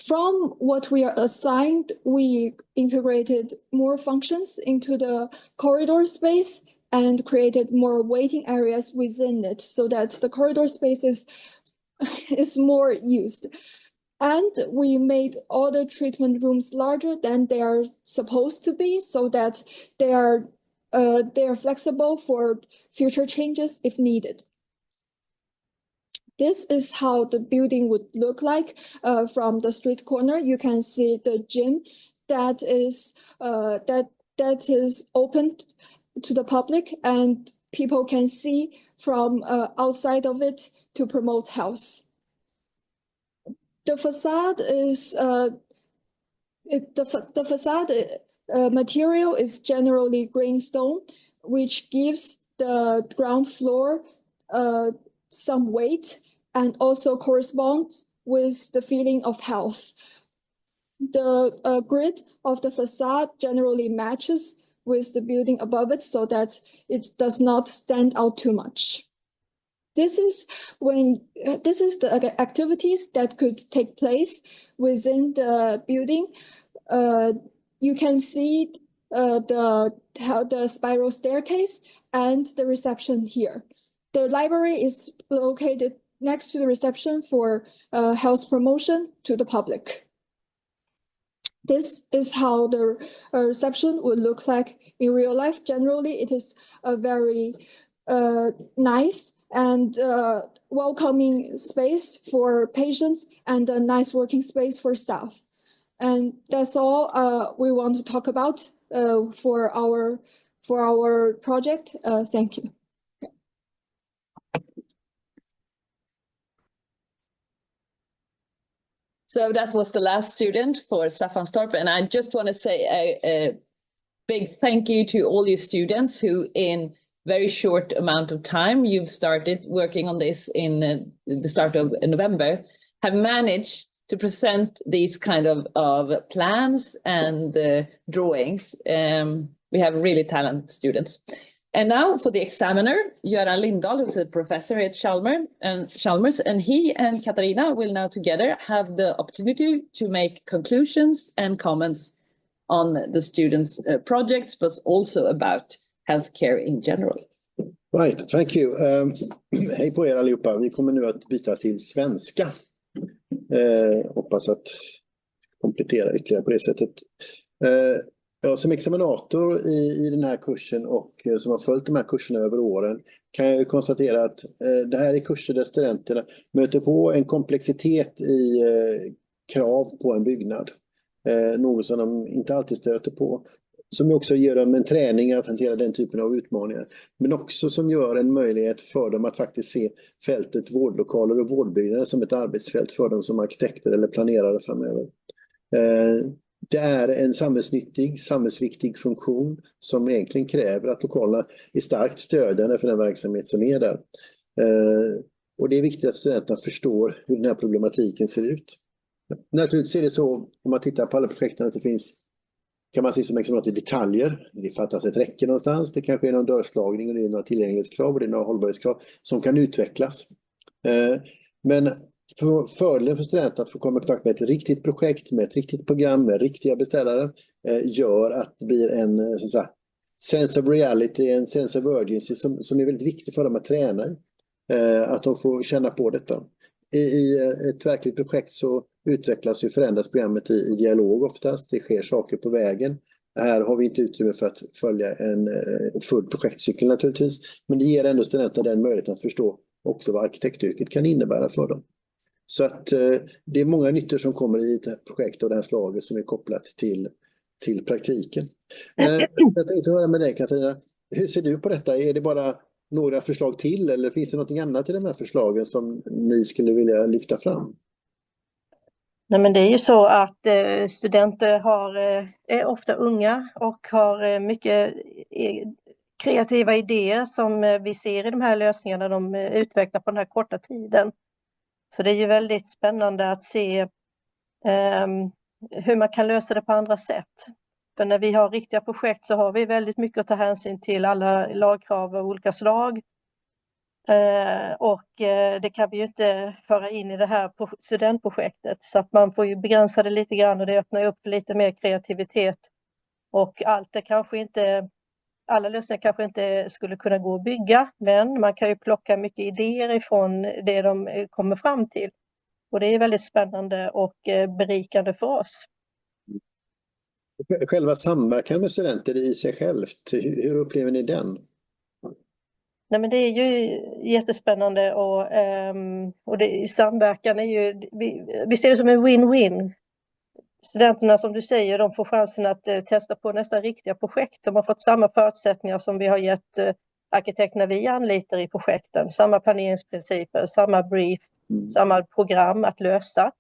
From what we are assigned, we integrated more functions into the corridor space and created more waiting areas within it so that the corridor space is more used. And we made all the treatment rooms larger than they are supposed to be so that they are flexible for future changes if needed. This is how the building would look like from the street corner. You can see the gym that is open to the public, and people can see from outside of it to promote health. The facade is the facade material is generally green stone, which gives the ground floor some weight and also corresponds with the feeling of health. The grid of the facade generally matches with the building above it so that it does not stand out too much. This is the activities that could take place within the building. You can see the spiral staircase and the reception here. The library is located next to the reception for health promotion to the public. This is how the reception would look like in real life. Generally, it is a very nice and welcoming space for patients and a nice working space for staff. And that's all we want to talk about for our project. Thank you. So that was the last student for Staffanstorp, and I just want to say a big thank you to all you students who in very short amount of time, you've started working on this in the start of November, have managed to present these kind of plans and drawings. We have really talented students. And now for the examiner, Göran Lindahl, who's a professor at Chalmers, and he and Katarina will now together have the opportunity to make conclusions and comments on the students' projects, but also about healthcare in general. Right, thank you. Hej på er allihopa. Vi kommer nu att byta till svenska. Hoppas att komplettera ytterligare på det sättet. Ja, som examinator i den här kursen och som har följt de här kurserna över åren kan jag konstatera att det här är kurser där studenterna möter på en komplexitet i krav på en byggnad. Något som de inte alltid stöter på. Som också ger dem en träning att hantera den typen av utmaningar. Men också som gör en möjlighet för dem att faktiskt se fältet vårdlokaler och vårdbyggnader som ett arbetsfält för dem som arkitekter eller planerare framöver. Det är en samhällsnyttig, samhällsviktig funktion som egentligen kräver att lokalerna är starkt stödjande för den verksamhet som är där. Och det är viktigt att studenterna förstår hur den här problematiken ser ut. Naturligtvis är det så, om man tittar på alla projekten, att det finns, kan man se som examinat i detaljer. Det fattas ett räcke någonstans, det kanske är någon dörrslagning och det är några tillgänglighetskrav och det är några hållbarhetskrav som kan utvecklas. Men fördelen för studenter att få komma i kontakt med ett riktigt projekt, med ett riktigt program, med riktiga beställare gör att det blir en så att säga, sense of reality, en sense of urgency som är väldigt viktig för dem att träna i. Att de får känna på detta. I ett verkligt projekt så utvecklas och förändras programmet i dialog oftast. Det sker saker på vägen. Här har vi inte utrymme för att följa en full projektcykel naturligtvis. Men det ger ändå studenter den möjligheten att förstå också vad arkitektyrket kan innebära för dem. Så att det är många nyttor som kommer i ett projekt av det här slaget som är kopplat till praktiken. Jag tänkte höra med dig, Katarina. Hur ser du på detta? Är det bara några förslag till eller finns det något annat i de här förslagen som ni skulle vilja lyfta fram? Nej, men det är ju så att studenter är ofta unga och har mycket kreativa idéer som vi ser i de här lösningarna de utvecklar på den här korta tiden. Så det är ju väldigt spännande att se hur man kan lösa det på andra sätt. För när vi har riktiga projekt så har vi väldigt mycket att ta hänsyn till, alla lagkrav av olika slag. Och det kan vi ju inte föra in i det här studentprojektet. Så att man får ju begränsa det lite grann och det öppnar upp lite mer kreativitet. Och alla lösningar kanske inte skulle kunna gå att bygga, men man kan ju plocka mycket idéer ifrån det de kommer fram till. Och det är väldigt spännande och berikande för oss. Själva samverkan med studenter i sig självt, hur upplever ni den? Nej, men det är ju jättespännande och samverkan är ju, vi ser det som en win-win. Studenterna, som du säger, de får chansen att testa på nästa riktiga projekt. De har fått samma förutsättningar som vi har gett arkitekterna vi anlitar i projekten. Samma planeringsprinciper, samma brief, samma program att lösa.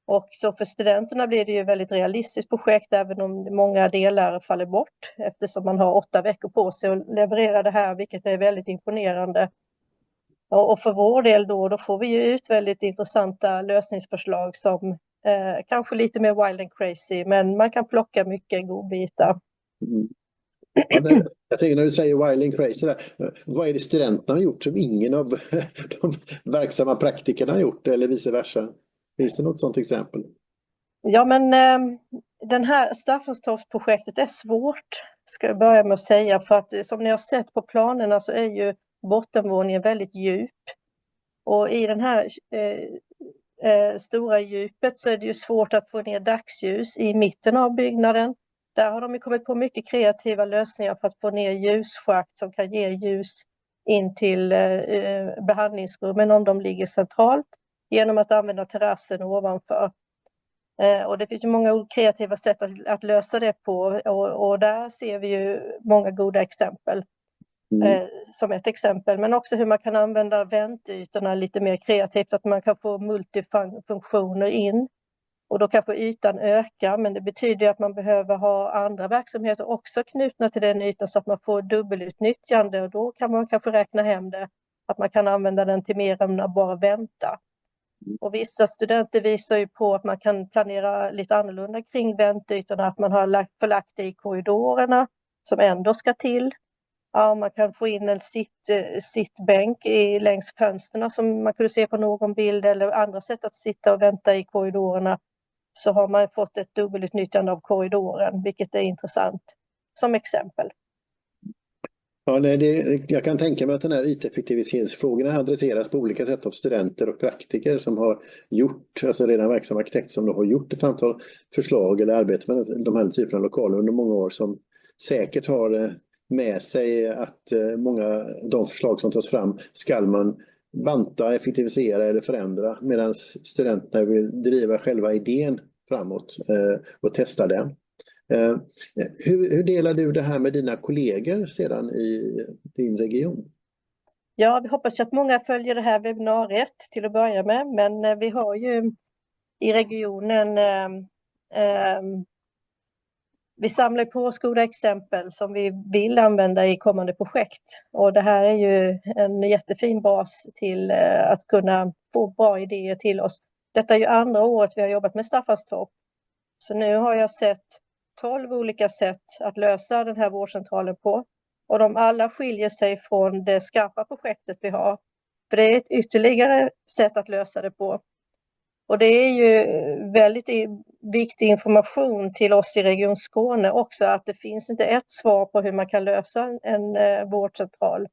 Och så för studenterna blir det ju väldigt realistiskt projekt, även om många delar faller bort, eftersom man har 8 veckor på sig att leverera det här, vilket är väldigt imponerande. Och för vår del då får vi ju ut väldigt intressanta lösningsförslag som kanske lite mer wild and crazy, men man kan plocka mycket godbitar. Ja, jag tänker när du säger wild and crazy, vad är det studenterna har gjort som ingen av de verksamma praktikerna har gjort, eller vice versa? Finns det något sådant exempel? Ja, men den här Staffanstorpsprojektet är svårt, ska jag börja med att säga, för att som ni har sett på planerna så är ju bottenvåningen väldigt djup. Och i den här stora djupet så är det ju svårt att få ner dagsljus i mitten av byggnaden. Där har de ju kommit på mycket kreativa lösningar för att få ner ljusschakt som kan ge ljus in till behandlingsrummen om de ligger centralt genom att använda terrassen ovanför. Och det finns ju många kreativa sätt att lösa det på och där ser vi ju många goda exempel. Som ett exempel, men också hur man kan använda väntytorna lite mer kreativt, att man kan få multifunktioner in och då kanske ytan ökar, men det betyder att man behöver ha andra verksamheter också knutna till den ytan så att man får dubbelutnyttjande och då kan man kanske räkna hem det, att man kan använda den till mer än att bara vänta. Och vissa studenter visar ju på att man kan planera lite annorlunda kring väntytorna, att man har förlagt det i korridorerna som ändå ska till. Ja, man kan få in en sittbänk längs fönsterna som man kunde se på någon bild eller andra sätt att sitta och vänta i korridorerna. Så har man fått ett dubbelutnyttjande av korridoren, vilket är intressant som exempel. Ja, jag kan tänka mig att den här yteffektiviseringsfrågorna adresseras på olika sätt av studenter och praktiker som har gjort, alltså redan verksamma arkitekter som har gjort ett antal förslag eller arbete med de här typerna av lokaler under många år som säkert har med sig att många av de förslag som tas fram ska man banta, effektivisera eller förändra medan studenterna vill driva själva idén framåt och testa den. Hur delar du det här med dina kollegor sedan i din region? Ja, vi hoppas att många följer det här webbinariet till att börja med, men vi har ju i regionen vi samlar på oss goda exempel som vi vill använda i kommande projekt. Och det här är ju en jättefin bas till att kunna få bra idéer till oss. Detta är ju andra året vi har jobbat med Staffanstorp. Så nu har jag sett 12 olika sätt att lösa den här vårdcentralen på. Och de alla skiljer sig från det skarpa projektet vi har. För det är ett ytterligare sätt att lösa det på. Och det är ju väldigt viktig information till oss i Region Skåne också, att det finns inte ett svar på hur man kan lösa en vårdcentral.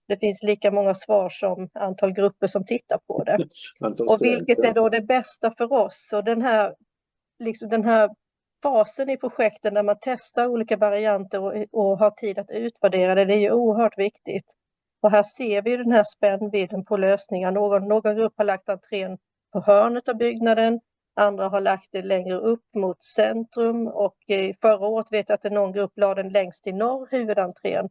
Det finns lika många svar som antal grupper som tittar på det. Och vilket är då det bästa för oss? Och den här fasen i projekten där man testar olika varianter och har tid att utvärdera det är ju oerhört viktigt. Och här ser vi den här spännvidden på lösningar. Någon grupp har lagt entrén på hörnet av byggnaden, andra har lagt det längre upp mot Centrum och förra året vet jag att någon grupp la den längst i norr, huvudentrén.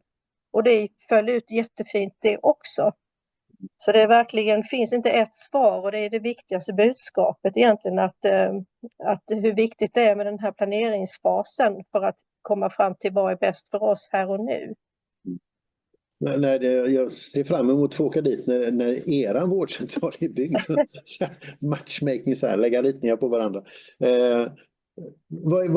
Och det föll ut jättefint det också. Så det verkligen finns inte ett svar och det är det viktigaste budskapet egentligen att hur viktigt det är med den här planeringsfasen för att komma fram till vad är bäst för oss här och nu. Jag ser fram emot att få åka dit när eran vårdcentral är byggd. Matchmaking, så här, lägga ritningar på varandra.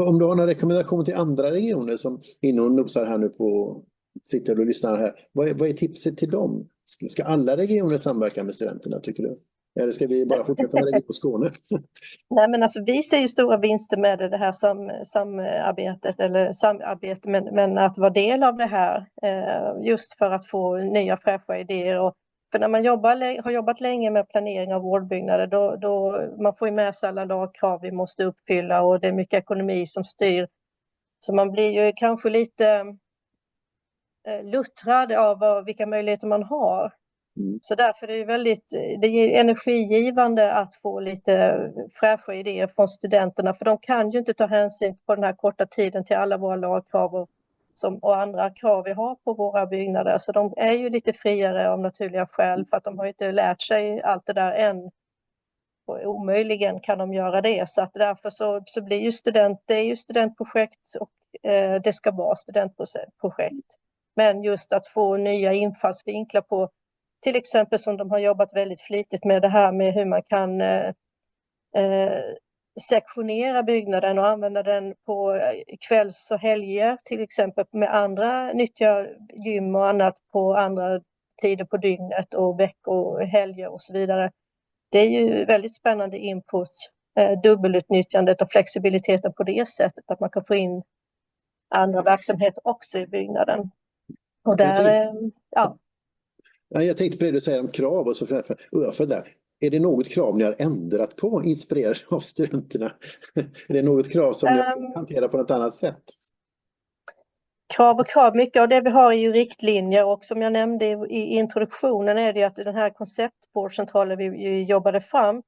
Om du har någon rekommendation till andra regioner som innan nosar här nu på, sitter och lyssnar här. Vad är tipset till dem? Ska alla regioner samverka med studenterna, tycker du? Eller ska vi bara fortsätta med Region Skåne? Nej, men alltså vi ser ju stora vinster med det här samarbete, men att vara del av det här just för att få nya fräscha idéer. Och för när man har jobbat länge med planering av vårdbyggnader då man får ju med sig alla lagkrav vi måste uppfylla och det är mycket ekonomi som styr. Så man blir ju kanske lite luttrad av vilka möjligheter man har. Så därför är det är energigivande att få lite fräscha idéer från studenterna, för de kan ju inte ta hänsyn på den här korta tiden till alla våra lagkrav och andra krav vi har på våra byggnader. Så de är ju lite friare av naturliga skäl för att de har inte lärt sig allt det där än. Och omöjligen kan de göra det. Så att därför så blir ju det är ju studentprojekt och det ska vara studentprojekt. Men just att få nya infallsvinklar på, till exempel som de har jobbat väldigt flitigt med det här med hur man kan sektionera byggnaden och använda den på kvälls- och helger, till exempel med andra nyttja gym och annat på andra tider på dygnet och veckor, helger och så vidare. Det är ju väldigt spännande input, dubbelutnyttjandet och flexibiliteten på det sättet att man kan få in andra verksamheter också i byggnaden. Och där, ja. Ja, jag tänkte på det du säger om krav och så för där. Är det något krav ni har ändrat på, inspirerade av studenterna? Är det något krav som ni har hanterat på något annat sätt? Krav och krav, mycket av det vi har är ju riktlinjer och som jag nämnde i introduktionen är det att den här konceptvårdcentralen vi jobbade fram,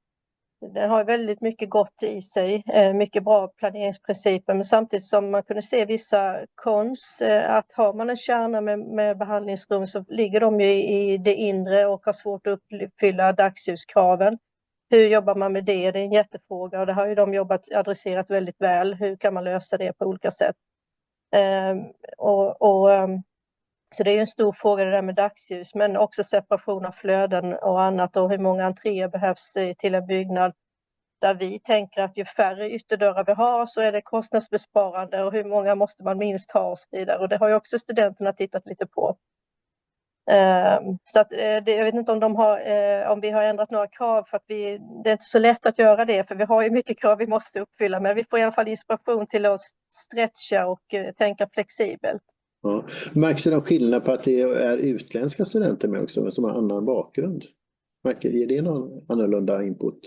den har väldigt mycket gott i sig, mycket bra planeringsprinciper, men samtidigt som man kunde se vissa cons, att har man en kärna med behandlingsrum så ligger de ju i det inre och har svårt att uppfylla dagsljuskraven. Hur jobbar man med det? Det är en jättefråga och det har ju de adresserat väldigt väl. Hur kan man lösa det på olika sätt? Så det är ju en stor fråga det där med dagsljus, men också separation av flöden och annat och hur många entréer behövs till en byggnad. Där vi tänker att ju färre ytterdörrar vi har så är det kostnadsbesparande och hur många måste man minst ha och så vidare. Och det har ju också studenterna tittat lite på. Så att, jag vet inte om vi har ändrat några krav för att det är inte så lätt att göra det för vi har ju mycket krav vi måste uppfylla, men vi får i alla fall inspiration till att stretcha och tänka flexibelt. Ja. Märks det någon skillnad på att det är utländska studenter med också som har annan bakgrund? Ger det någon annorlunda input?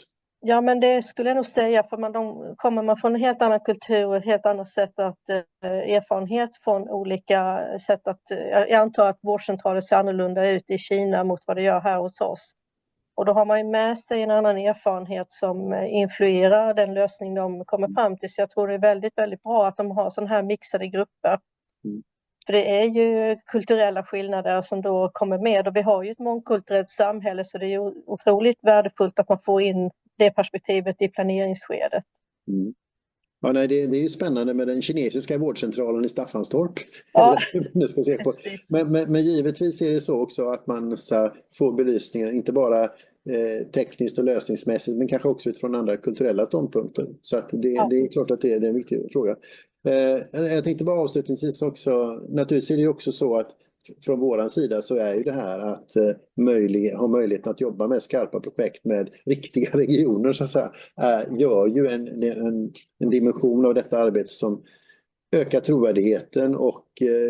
Ja, men det skulle jag nog säga, för kommer man från en helt annan kultur och ett helt annat sätt att erfarenhet från olika sätt att, jag antar att vårdcentraler ser annorlunda ut i Kina mot vad det gör här hos oss. Och då har man ju med sig en annan erfarenhet som influerar den lösning de kommer fram till. Så jag tror det är väldigt, väldigt bra att de har sådana här mixade grupper. För det är ju kulturella skillnader som då kommer med och vi har ju ett mångkulturellt samhälle så det är ju otroligt värdefullt att man får in det perspektivet i planeringsskedet. Ja, nej, det är ju spännande med den kinesiska vårdcentralen i Staffanstorp. Ja. Nu ska se på. Men givetvis är det så också att man får belysningar, inte bara tekniskt och lösningsmässigt men kanske också utifrån andra kulturella ståndpunkter. Så att det är klart att det är en viktig fråga. Jag tänkte bara avslutningsvis också, naturligtvis är det ju också så att från våran sida så är ju det här att ha möjligheten att jobba med skarpa projekt med riktiga regioner så att säga, gör ju en dimension av detta arbete som ökar trovärdigheten och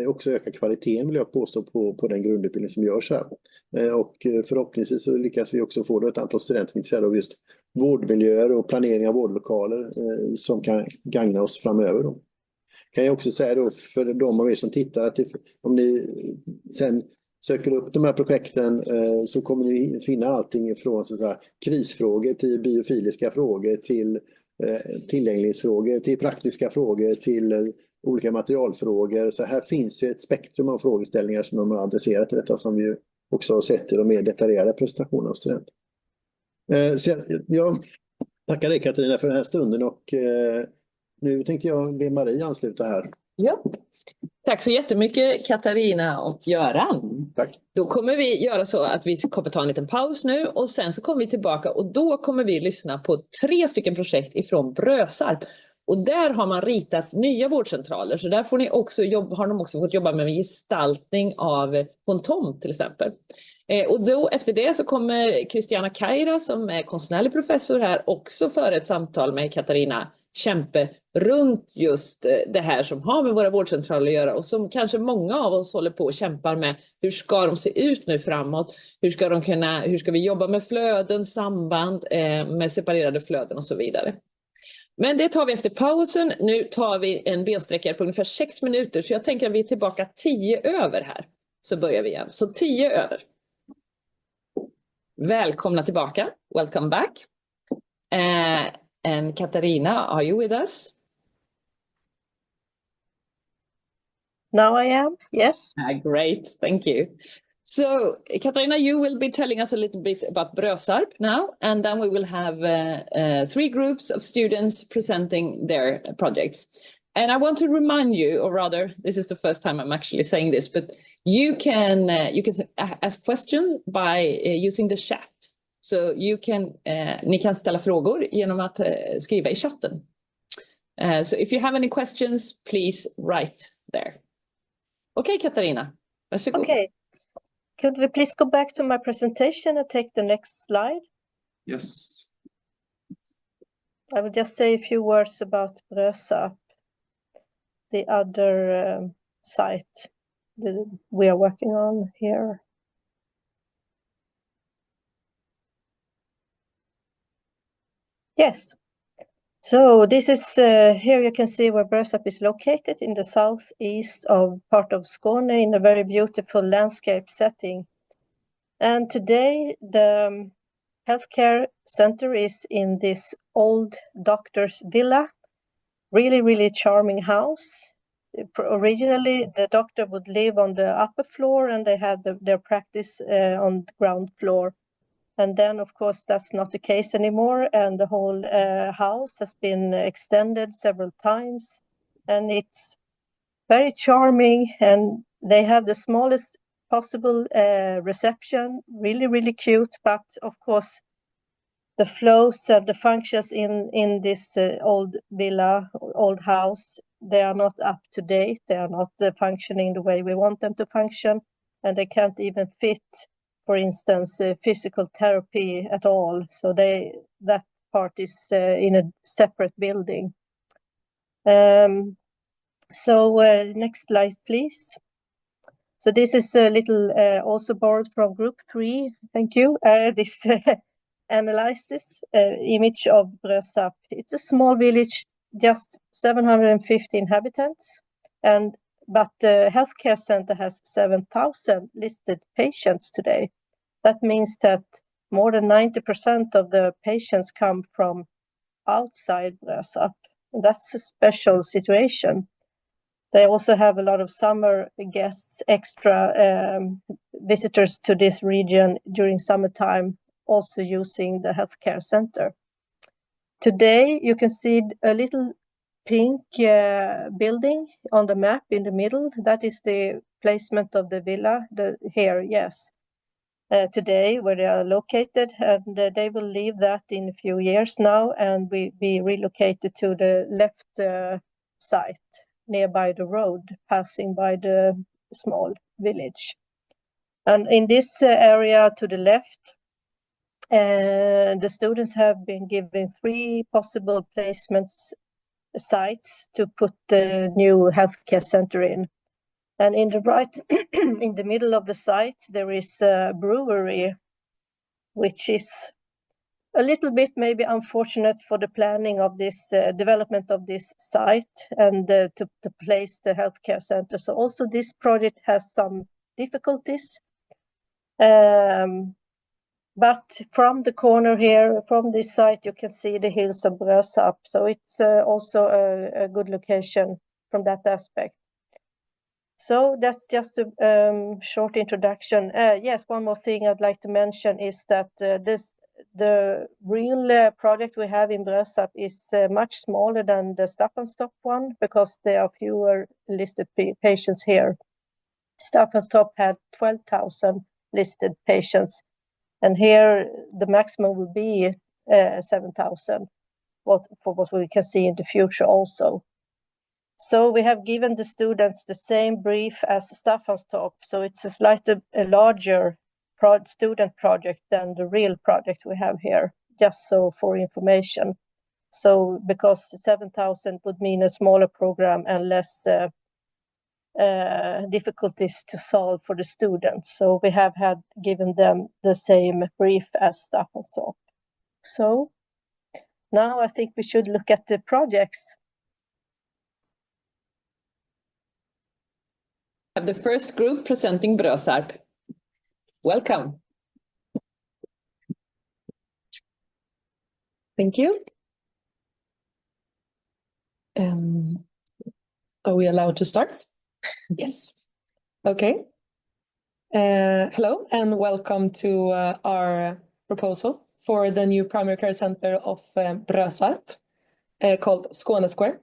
också ökar kvaliteten vill jag påstå på den grundutbildning som görs här. Och förhoppningsvis så lyckas vi också få ett antal studenter intresserade av just vårdmiljöer och planering av vårdlokaler som kan gagna oss framöver då. Kan jag också säga då för de av er som tittar att om ni sen söker upp de här projekten så kommer ni finna allting från så att säga, krisfrågor till biofiliska frågor till tillgänglighetsfrågor till praktiska frågor till olika materialfrågor. Så här finns ju ett spektrum av frågeställningar som de har adresserat i detta som vi också har sett i de mer detaljerade presentationerna av studenter. Så jag tackar dig Katarina för den här stunden och nu tänkte jag be Marie ansluta här. Ja. Tack så jättemycket Katarina och Göran. Tack. Då kommer vi göra så att vi kommer ta en liten paus nu och sen så kommer vi tillbaka och då kommer vi lyssna på 3 stycken projekt ifrån Brösarp. Och där har man ritat nya vårdcentraler så där får ni också har de också fått jobba med gestaltning av en tomt till exempel. Och då efter det så kommer Katarina Kempe som är konstnärlig professor här också föra ett samtal med Katarina Kempe runt just det här som har med våra vårdcentraler att göra och som kanske många av oss håller på och kämpar med. Hur ska de se ut nu framåt? Hur ska vi jobba med flöden, samband med separerade flöden och så vidare. Men det tar vi efter pausen. Nu tar vi en bensträckare på ungefär 6 minuter så jag tänker att vi är tillbaka 10 över här. Så börjar vi igen. Så 10 över. Välkomna tillbaka. Welcome back. And Katarina, are you with us? Now I am, yes. Great, thank you. So, Katarina, you will be telling us a little bit about Brösarp now, and then we will have 3 groups of students presenting their projects. And I want to remind you, or rather, this is the first time I'm actually saying this, but you can ask questions by using the chat. Så ni kan ställa frågor genom att skriva i chatten. So if you have any questions, please write there. Okay, Katarina, varsågod. Okay. Could we please go back to my presentation and take the next slide? Yes. I will just say a few words about Brösarp, the other site that we are working on here. Yes. So this is, here you can see where Brösarp is located in the southeast of part of Skåne in a very beautiful landscape setting. And today the healthcare center is in this old doctor's villa, really charming house. Originally, the doctor would live on the upper floor and they had their practice on the ground floor. And then, of course, that's not the case anymore. And the whole house has been extended several times. And it's very charming. And they have the smallest possible reception, really cute. But of course, the flows and the functions in this old villa, old house, they are not up to date. They are not functioning the way we want them to function. And they can't even fit, for instance, physical therapy at all. So that part is in a separate building. Next slide, please. So this is a little also borrowed from group 3. Thank you. This analysis image of Brösarp. It's a small village, just 750 inhabitants, but the healthcare center has 7,000 listed patients today. That means that more than 90% of the patients come from outside Brösarp. That's a special situation. They also have a lot of summer guests, extra visitors to this region during summertime, also using the healthcare center. Today, you can see a little pink building on the map in the middle. That is the placement of the villa here, yes. Today, where they are located, and they will leave that in a few years now and be relocated to the left site, nearby the road, passing by the small village. And in this area to the left, the students have been given 3 possible placements sites to put the new healthcare center in. And in the right, in the middle of the site, there is a brewery, which is a little bit maybe unfortunate for the planning of this development of this site and to place the healthcare center. So also this project has some difficulties. But from the corner here, from this site, you can see the hills of Brösarp. So it's also a good location from that aspect. So that's just a short introduction. Yes, one more thing I'd like to mention is that the real project we have in Brösarp is much smaller than the Staffanstorp one because there are fewer listed patients here. Staffanstorp had 12,000 listed patients, and here the maximum will be 7,000 for what we can see in the future also. So we have given the students the same brief as Staffanstorp. So it's a slightly larger student project than the real project we have here, just so for information. So because 7,000 would mean a smaller program and less difficulties to solve for the students. So we have given them the same brief as Staffanstorp. So now I think we should look at the projects. Have the first group presenting Brösarp. Welcome. Thank you. Are we allowed to start? Yes. Okay. Hello and welcome to our proposal for the new primary care center of Brösarp called Skåne Square.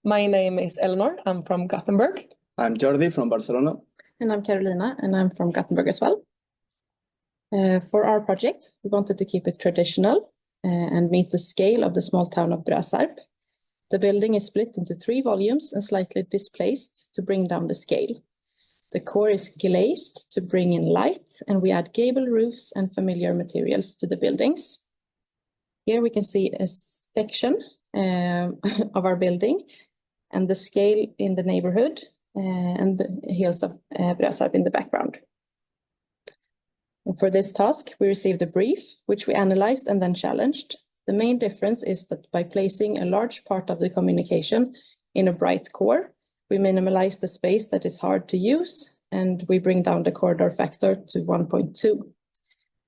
My name is Eleanor. I'm from Gothenburg. I'm Jordi from Barcelona. And I'm Carolina, and I'm from Gothenburg as well. For our project, we wanted to keep it traditional and meet the scale of the small town of Brösarp. The building is split into 3 volumes and slightly displaced to bring down the scale. The core is glazed to bring in light, and we add gable roofs and familiar materials to the buildings. Here we can see a section of our building and the scale in the neighborhood and the hills of Brösarp in the background. And for this task, we received a brief, which we analyzed and then challenged. The main difference is that by placing a large part of the communication in a bright core, we minimize the space that is hard to use, and we bring down the corridor factor to 1.2.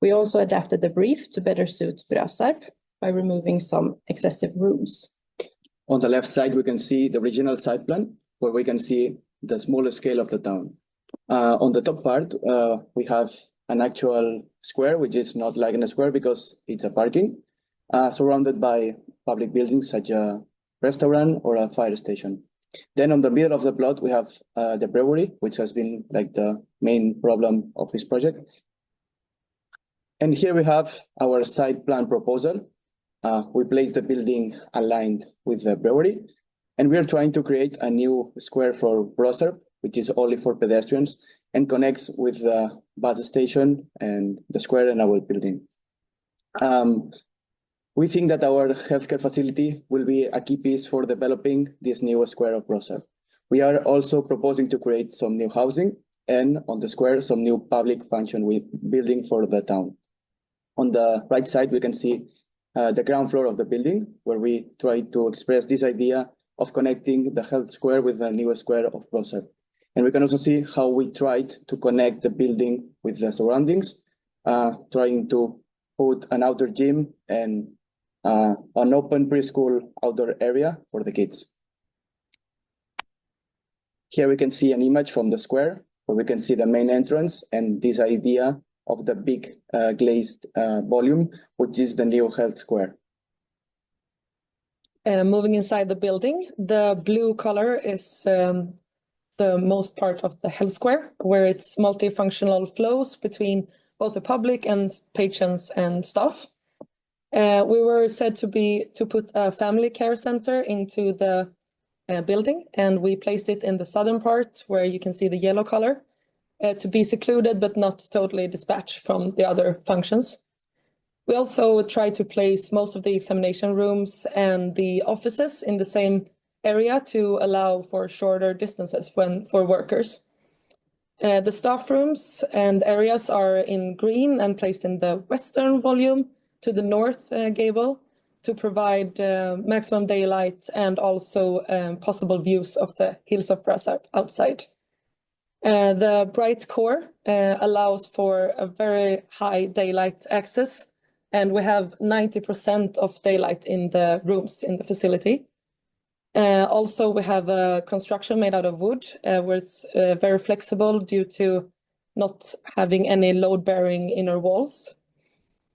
We also adapted the brief to better suit Brösarp by removing some excessive rooms. On the left side, we can see the regional site plan, where we can see the smaller scale of the town. On the top part, we have an actual square, which is not like in a square because it's a parking, surrounded by public buildings such as a restaurant or a fire station. Then on the middle of the plot, we have the brewery, which has been like the main problem of this project. And here we have our site plan proposal. We place the building aligned with the brewery, and we are trying to create a new square for Brösarp, which is only for pedestrians and connects with the bus station and the square and our building. We think that our healthcare facility will be a key piece for developing this new square of Brösarp. We are also proposing to create some new housing and on the square, some new public function with building for the town. On the right side, we can see the ground floor of the building, where we try to express this idea of connecting the health square with the new square of Brösarp. And we can also see how we tried to connect the building with the surroundings, trying to put an outdoor gym and an open preschool outdoor area for the kids. Here we can see an image from the square, where we can see the main entrance and this idea of the big glazed volume, which is the new health square. Moving inside the building, the blue color is the most part of the health square, where it's multifunctional flows between both the public and patients and staff. We were said to put a family care center into the building, and we placed it in the southern part where you can see the yellow color to be secluded but not totally dispatched from the other functions. We also tried to place most of the examination rooms and the offices in the same area to allow for shorter distances for workers. The staff rooms and areas are in green and placed in the western volume to the north gable to provide maximum daylight and also possible views of the hills of Brösarp outside. The bright core allows for a very high daylight access, and we have 90% of daylight in the rooms in the facility. Also, we have a construction made out of wood, where it's very flexible due to not having any load-bearing inner walls,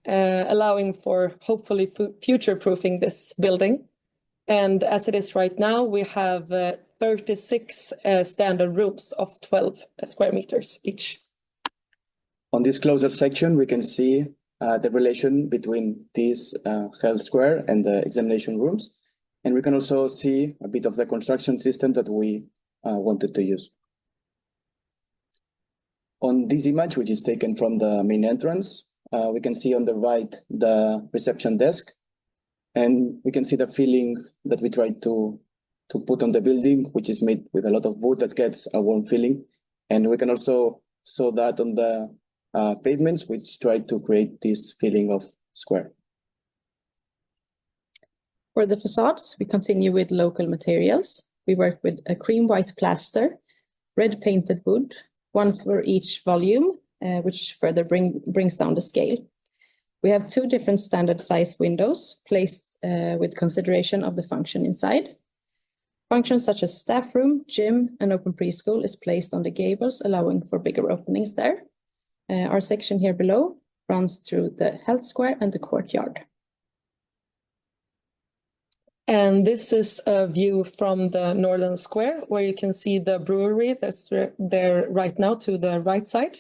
allowing for hopefully future-proofing this building. And as it is right now, we have 36 standard rooms of 12 square meters each. On this closer section, we can see the relation between this health square and the examination rooms. And we can also see a bit of the construction system that we wanted to use. On this image, which is taken from the main entrance, we can see on the right the reception desk. And we can see the feeling that we tried to put on the building, which is made with a lot of wood that gets a warm feeling. And we can also saw that on the pavements, which try to create this feeling of square. For the facades, we continue with local materials. We work with a cream white plaster, red painted wood, one for each volume, which further brings down the scale. We have two different standard size windows placed with consideration of the function inside. Functions such as staff room, gym, and open preschool is placed on the gables, allowing for bigger openings there. Our section here below runs through the health square and the courtyard. And this is a view from the northern square, where you can see the brewery that's there right now to the right side.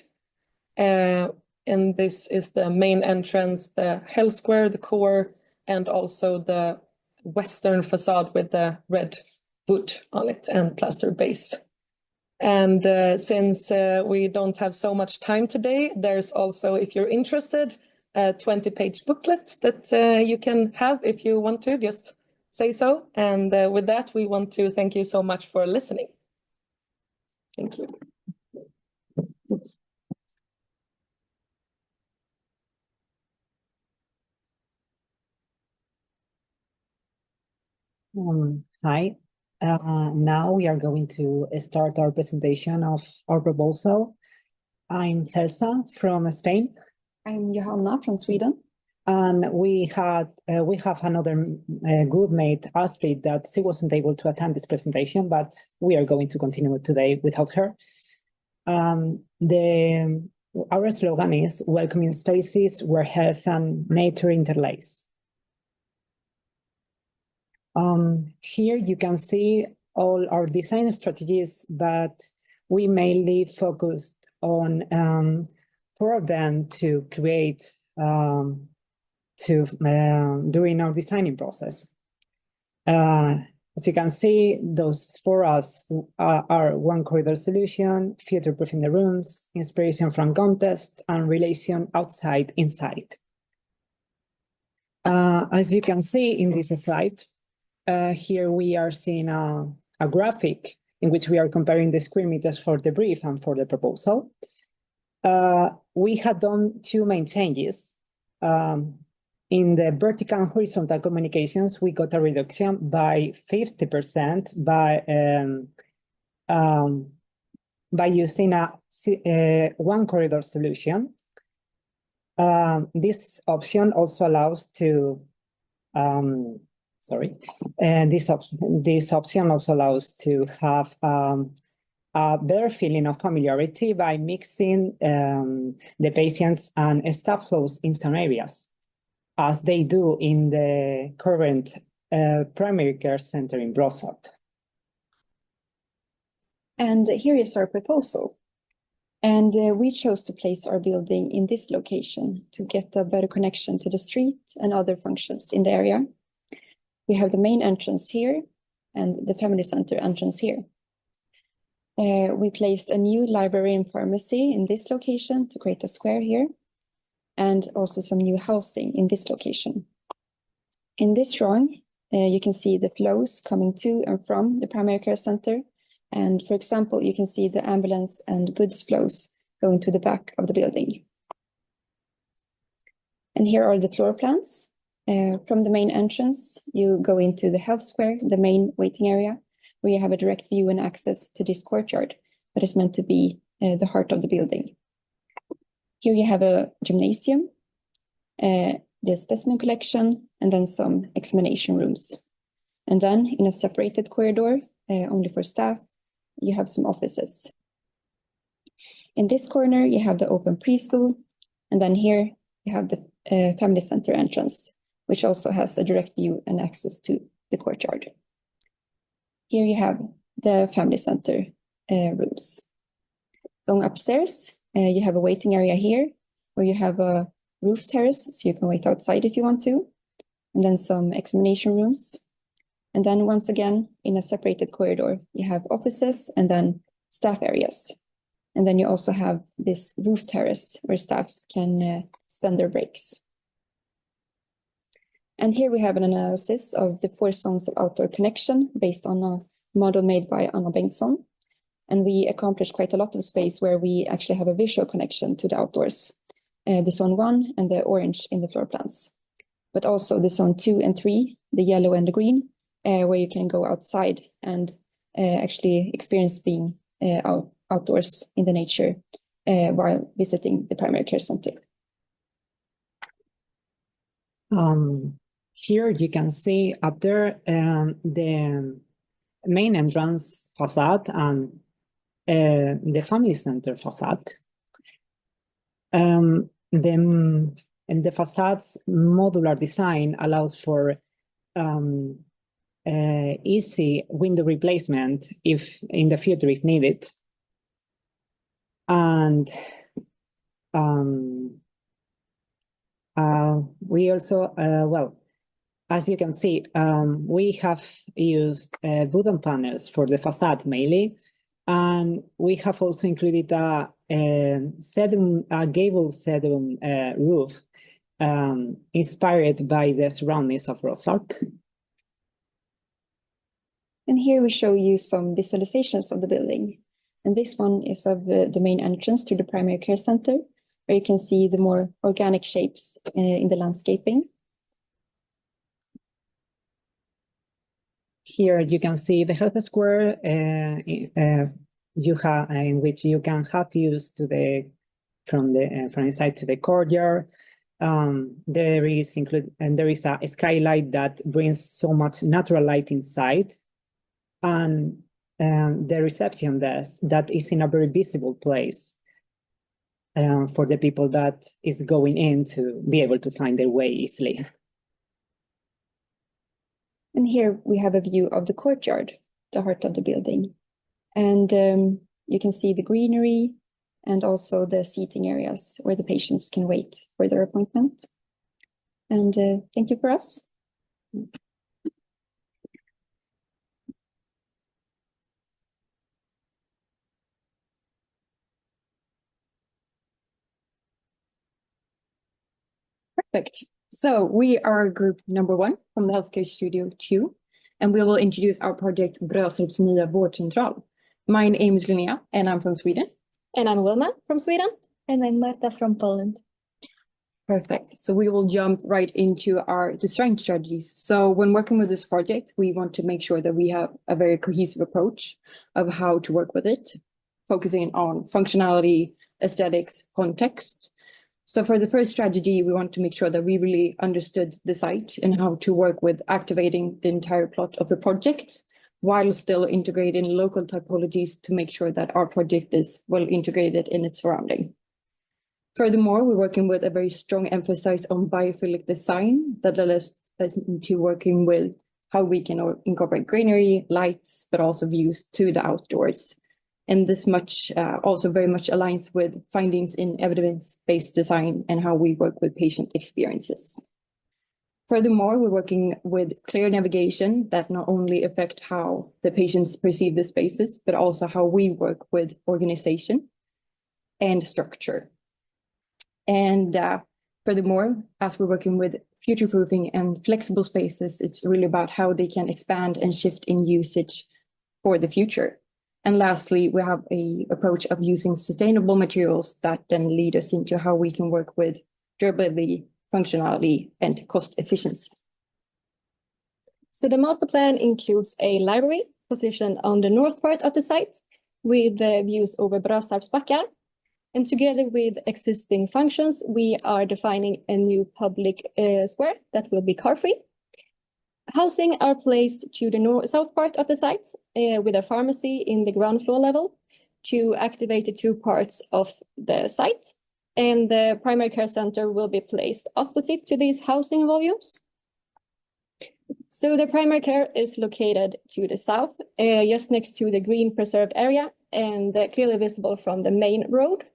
And this is the main entrance, the health square, the core, and also the western facade with the red wood on it and plaster base. And since we don't have so much time today, there's also, if you're interested, a 20-page booklet that you can have if you want to, just say so. And with that, we want to thank you so much for listening. Thank you. Hi. Now we are going to start our presentation of our proposal. I'm Celsa from Spain. I'm Johanna from Sweden. And we have another group mate, Astrid, that she wasn't able to attend this presentation, but we are going to continue today without her. Our slogan is welcoming spaces where health and nature interlace. Here you can see all our design strategies, but we mainly focused on 4 of them to create during our designing process. As you can see, those for us are one corridor solution, future-proofing the rooms, inspiration from context, and relation outside inside. As you can see in this slide, here we are seeing a graphic in which we are comparing the square meters for the brief and for the proposal. We had done 2 main changes. In the vertical and horizontal communications, we got a reduction by 50% by using a one corridor solution. This option also allows to this option also allows to have a better feeling of familiarity by mixing the patients and staff flows in some areas, as they do in the current primary care center in Brösarp. And here is our proposal. And we chose to place our building in this location to get a better connection to the street and other functions in the area. We have the main entrance here and the family center entrance here. We placed a new library and pharmacy in this location to create a square here, and also some new housing in this location. In this drawing, you can see the flows coming to and from the primary care center. And for example, you can see the ambulance and goods flows going to the back of the building. And here are the floor plans. From the main entrance, you go into the health square, the main waiting area, where you have a direct view and access to this courtyard that is meant to be the heart of the building. Here you have a gymnasium, the specimen collection, and then some examination rooms. And then in a separated corridor, only for staff, you have some offices. In this corner, you have the open preschool, and then here you have the family center entrance, which also has a direct view and access to the courtyard. Here you have the family center rooms. Going upstairs, you have a waiting area here, where you have a roof terrace, so you can wait outside if you want to, and then some examination rooms. And then once again, in a separated corridor, you have offices and then staff areas. And then you also have this roof terrace where staff can spend their breaks. And here we have an analysis of the 4 zones of outdoor connection based on a model made by Anna Bengtsson. And we accomplished quite a lot of space where we actually have a visual connection to the outdoors. The zone 1 and the orange in the floor plans. But also the zone 2 and 3, the yellow and the green, where you can go outside and actually experience being outdoors in the nature while visiting the primary care center. Here you can see up there the main entrance facade and the family center facade. The facade's modular design allows for easy window replacement if in the future if needed. And we also, well, as you can see, we have used wooden panels for the facade mainly, and we have also included a gable sedum roof inspired by the surroundings of Brösarp. And here we show you some visualizations of the building. And this one is of the main entrance to the primary care center, where you can see the more organic shapes in the landscaping. here you can see the health square you have in which you can have views to the from inside to the courtyard. There is a skylight that brings so much natural light inside, and the reception desk that is in a very visible place for the people that is going in to be able to find their way easily. And here we have a view of the courtyard, the heart of the building. And you can see the greenery and also the seating areas where the patients can wait for their appointment. And thank you for us. Perfect. So we are group number 1 from the Healthcare Studio 2, and we will introduce our project Brösarps nya vårdcentral. My name is Linnea, and I'm from Sweden. And I'm Wilma from Sweden. And I'm Marta from Poland. Perfect. So we will jump right into our design strategies. So when working with this project, we want to make sure that we have a very cohesive approach of how to work with it, focusing on functionality, aesthetics, context. So for the first strategy, we want to make sure that we really understood the site and how to work with activating the entire plot of the project, while still integrating local typologies to make sure that our project is well integrated in its surrounding. Furthermore, we're working with a very strong emphasis on biophilic design that allows us into working with how we can incorporate greenery, lights, but also views to the outdoors. And this also very much aligns with findings in evidence-based design and how we work with patient experiences. Furthermore, we're working with clear navigation that not only affect how the patients perceive the spaces, but also how we work with organization and structure. And furthermore, as we're working with future-proofing and flexible spaces, it's really about how they can expand and shift in usage for the future. And lastly, we have an approach of using sustainable materials that then lead us into how we can work with durability, functionality, and cost efficiency. So the master plan includes a library positioned on the north part of the site with views over Brösarps backar. And together with existing functions, we are defining a new public square that will be car-free. Housing are placed to the south part of the site with a pharmacy in the ground floor level to activate the 2 parts of the site. And the primary care center will be placed opposite to these housing volumes. So the primary care is located to the south, just next to the green preserved area and clearly visible from the main road.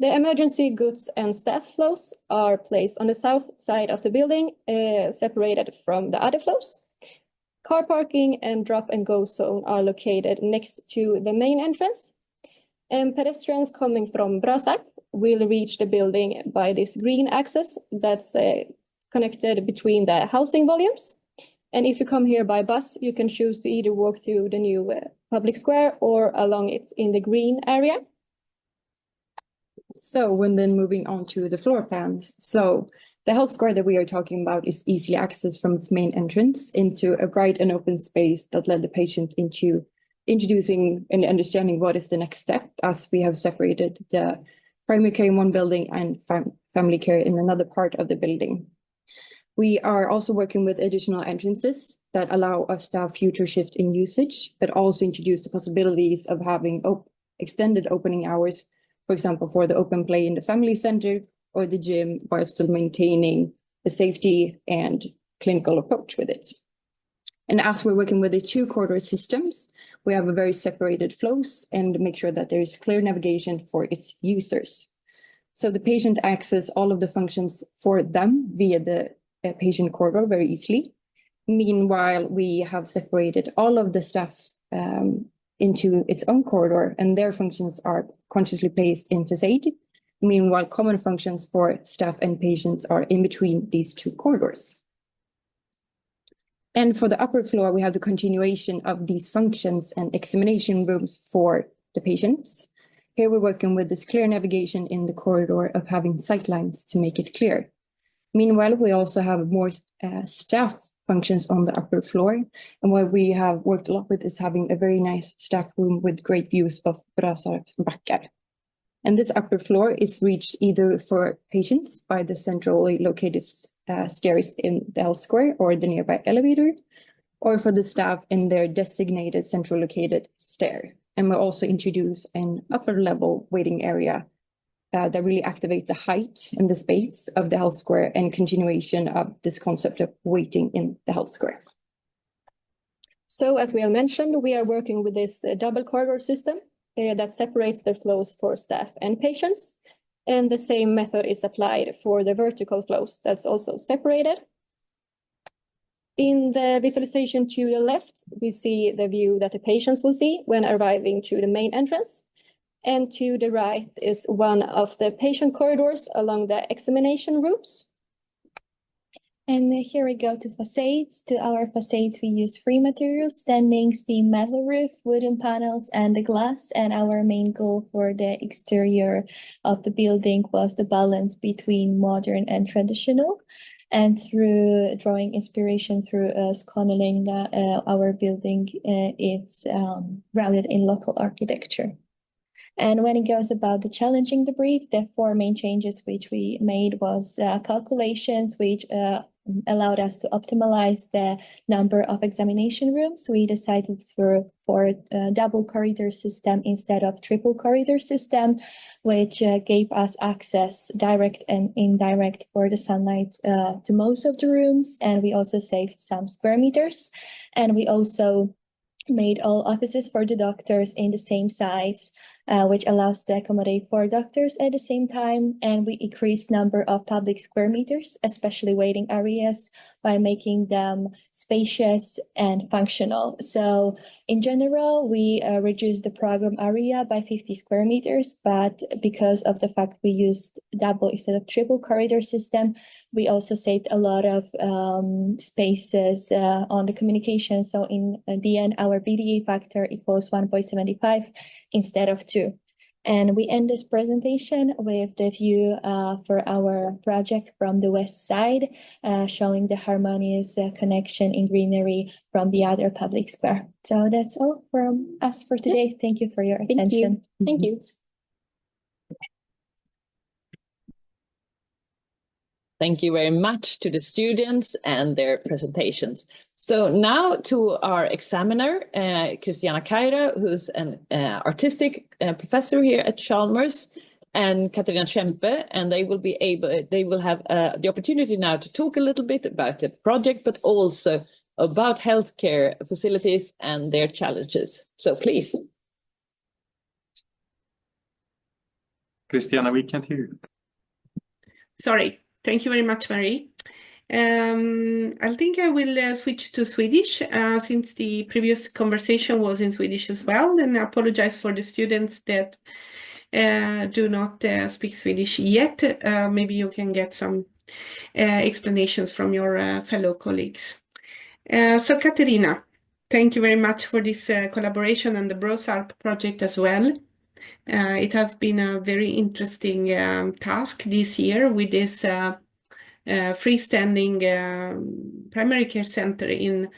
The emergency goods and staff flows are placed on the south side of the building, separated from the other flows. Car parking and drop and go zone are located next to the main entrance. And pedestrians coming from Brösarp will reach the building by this green access that's connected between the housing volumes. And if you come here by bus, you can choose to either walk through the new public square or along it in the green area. So when then moving on to the floor plans. So the health square that we are talking about is easily accessed from its main entrance into a bright and open space that led the patient into introducing and understanding what is the next step, as we have separated the primary care in one building and family care in another part of the building. We are also working with additional entrances that allow us to have future shift in usage, but also introduce the possibilities of having extended opening hours, for example, for the open play in the family center or the gym, while still maintaining the safety and clinical approach with it. And as we're working with the 2 corridor systems, we have a very separated flows and make sure that there is clear navigation for its users. So the patient access all of the functions for them via the patient corridor very easily. Meanwhile, we have separated all of the staff into its own corridor, and their functions are consciously placed in facade. Meanwhile, common functions for staff and patients are in between these 2 corridors. And for the upper floor, we have the continuation of these functions and examination rooms for the patients. Here we're working with this clear navigation in the corridor of having sight lines to make it clear. Meanwhile, we also have more staff functions on the upper floor. And what we have worked a lot with is having a very nice staff room with great views of Brösarp backar. And this upper floor is reached either for patients by the centrally located stairs in the health square or the nearby elevator, or for the staff in their designated central located stair. And we'll also introduce an upper level waiting area that really activate the height and the space of the health square and continuation of this concept of waiting in the health square. So as we have mentioned, we are working with this double corridor system that separates the flows for staff and patients. And the same method is applied for the vertical flows that's also separated. In the visualization to the left, we see the view that the patients will see when arriving to the main entrance. And to the right is one of the patient corridors along the examination rooms. And here we go to facades. To our facades, we use free materials, standing, steam metal roof, wooden panels, and the glass. And our main goal for the exterior of the building was the balance between modern and traditional. And through drawing inspiration through Skåne, our building is grounded in local architecture. And when it goes about the challenging the brief, the 4 main changes which we made was calculations, which allowed us to optimize the number of examination rooms. We decided for a double corridor system instead of triple corridor system, which gave us access direct and indirect for the sunlight to most of the rooms. And we also saved some square meters. And we also made all offices for the doctors in the same size, which allows to accommodate 4 doctors at the same time. And we increased number of public square meters, especially waiting areas, by making them spacious and functional. So in general, we reduced the program area by 50 square meters, but because of the fact we used double instead of triple corridor system, we also saved a lot of spaces on the communication. So in the end, our BDA factor equals 1.75 instead of 2. And we end this presentation with the view for our project from the west side, showing the harmonious connection in greenery from the other public square. So that's all from us for today. Yes. Thank you for your attention. Thank you. Thank you very much to the students and their presentations. So now to our examiner, Katarina Kempe, who's an artistic professor here at Chalmers, and Katarina Kempe, and they will have the opportunity now to talk a little bit about the project, but also about healthcare facilities and their challenges. So please. Christiana, we can't hear you. Sorry. Thank you very much, Marie. I think I will switch to Swedish since the previous conversation was in Swedish as well, and I apologize for the students that do not speak Swedish yet. Maybe you can get some explanations from your fellow colleagues. So Katarina, thank you very much for this collaboration and the Brösarp project as well. It has been a very interesting task this year with this freestanding primary care center in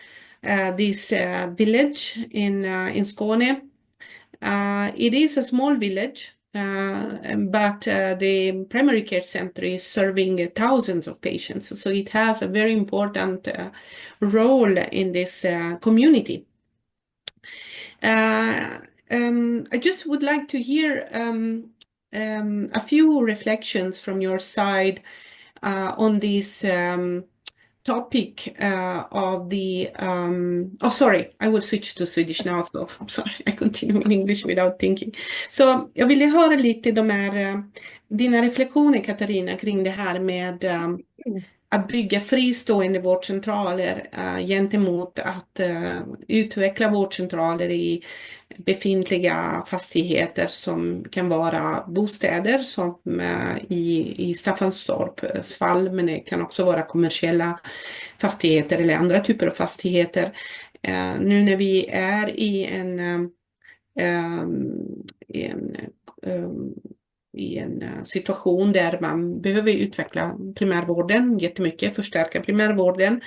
this village in Skåne. It is a small village, but the primary care center is serving thousands of patients. So it has a very important role in this community. I just would like to hear a few reflections from your side on this topic of the... sorry, I will switch to Swedish now. So I'm sorry, I continue in English without thinking. Så jag ville höra lite dina reflektioner, Katarina, kring det här med att bygga fristående vårdcentraler gentemot att utveckla vårdcentraler i befintliga fastigheter som kan vara bostäder som i Staffanstorps fall, men det kan också vara kommersiella fastigheter eller andra typer av fastigheter. Nu när vi är i en situation där man behöver utveckla primärvården jättemycket, förstärka primärvården.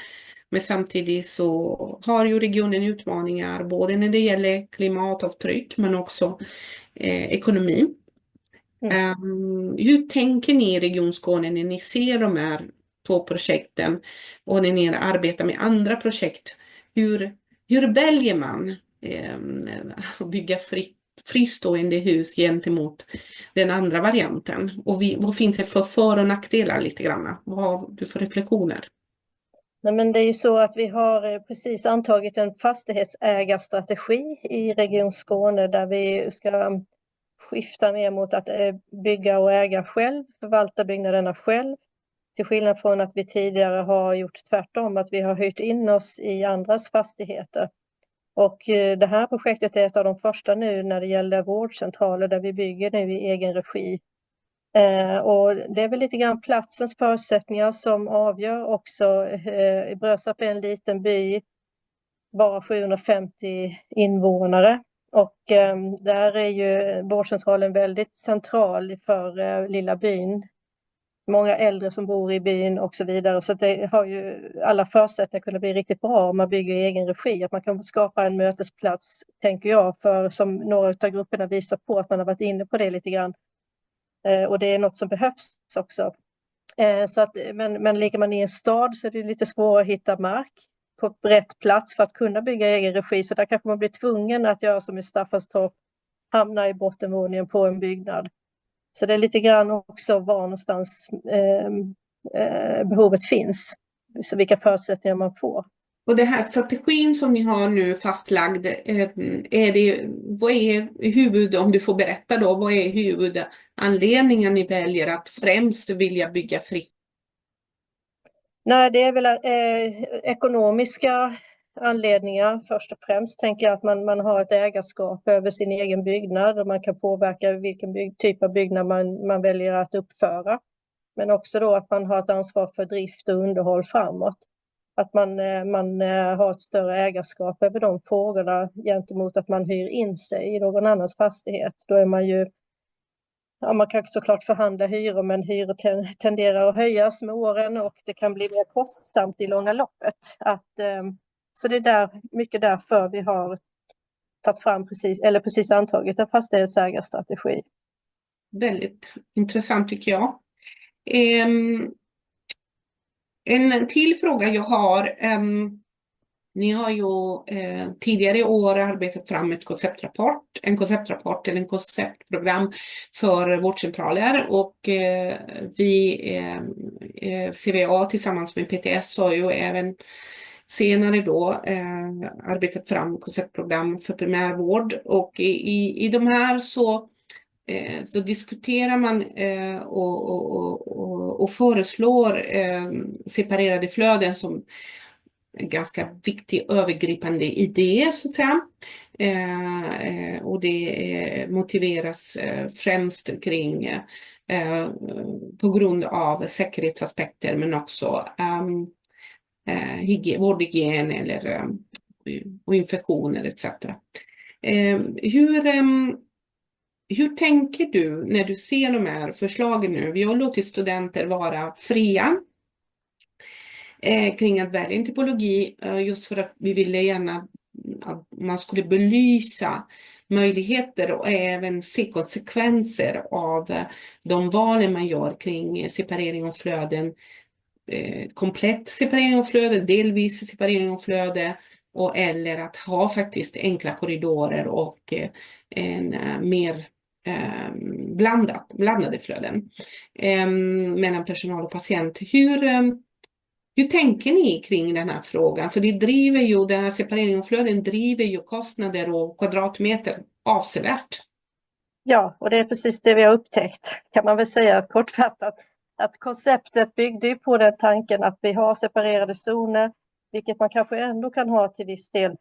Men samtidigt så har ju regionen utmaningar både när det gäller klimatavtryck men också ekonomi. Hur tänker ni i Region Skåne när ni ser de här 2 projekten och när ni arbetar med andra projekt? Hur väljer man att bygga fristående hus gentemot den andra varianten? Och vad finns det för och nackdelar lite grann? Vad har du för reflektioner? Nej, men det är ju så att vi har precis antagit en fastighetsägarstrategi i Region Skåne där vi ska skifta mer mot att bygga och äga själv, förvalta byggnaderna själv. Till skillnad från att vi tidigare har gjort tvärtom, att vi har hyrt in oss i andras fastigheter. Och det här projektet är ett av de första nu när det gäller vårdcentraler där vi bygger nu i egen regi. Och det är väl lite grann platsens förutsättningar som avgör också. Brösarp är en liten by, bara 750 invånare. Och där är ju vårdcentralen väldigt central för lilla byn. Många äldre som bor i byn och så vidare. Så det har ju alla förutsättningar att kunna bli riktigt bra om man bygger i egen regi. Att man kan skapa en mötesplats, tänker jag, för som några av grupperna visar på att man har varit inne på det lite grann. Och det är något som behövs också. Så att, men ligger man i en stad så är det lite svårare att hitta mark på rätt plats för att kunna bygga i egen regi. Så där kanske man blir tvungen att göra som i Staffanstorp, hamna i bottenvåningen på en byggnad. Så det är lite grann också var någonstans behovet finns. Så vilka förutsättningar man får. Och den här strategin som ni har nu fastlagd, vad är huvud, om du får berätta då, vad är huvudanledningen ni väljer att främst vilja bygga fritt? Nej, det är väl ekonomiska anledningar först och främst. Tänker jag att man har ett ägarskap över sin egen byggnad och man kan påverka vilken typ av byggnad man väljer att uppföra. Men också då att man har ett ansvar för drift och underhåll framåt. Att man har ett större ägarskap över de frågorna gentemot att man hyr in sig i någon annans fastighet. Då är man ju, ja, man kan såklart förhandla hyror, men hyror tenderar att höjas med åren och det kan bli mer kostsamt i långa loppet. Så det är mycket därför vi har tagit fram precis antagit en fastighetsägarstrategi. Väldigt intressant tycker jag. En till fråga jag har. Ni har ju tidigare i år arbetat fram en konceptrapport eller en konceptprogram för vårdcentraler och CVA tillsammans med PTS har ju även senare då arbetat fram konceptprogram för primärvård och i de här så diskuterar man och föreslår separerade flöden som en ganska viktig övergripande idé så att säga. Och det motiveras främst kring på grund av säkerhetsaspekter men också vårdhygien eller och infektioner etc. Hur tänker du när du ser de här förslagen nu? Vi har låtit studenter vara fria kring att välja en typologi just för att vi ville gärna att man skulle belysa möjligheter och även se konsekvenser av de valen man gör kring separering av flöden, komplett separering av flöden, delvis separering av flöde och eller att ha faktiskt enkla korridorer och en mer blandade flöden mellan personal och patient. Hur tänker ni kring den här frågan? För den här separeringen av flöden driver ju kostnader och kvadratmeter avsevärt. Ja, och det är precis det vi har upptäckt, kan man väl säga kortfattat. Att konceptet byggde ju på den tanken att vi har separerade zoner, vilket man kanske ändå kan ha till viss del.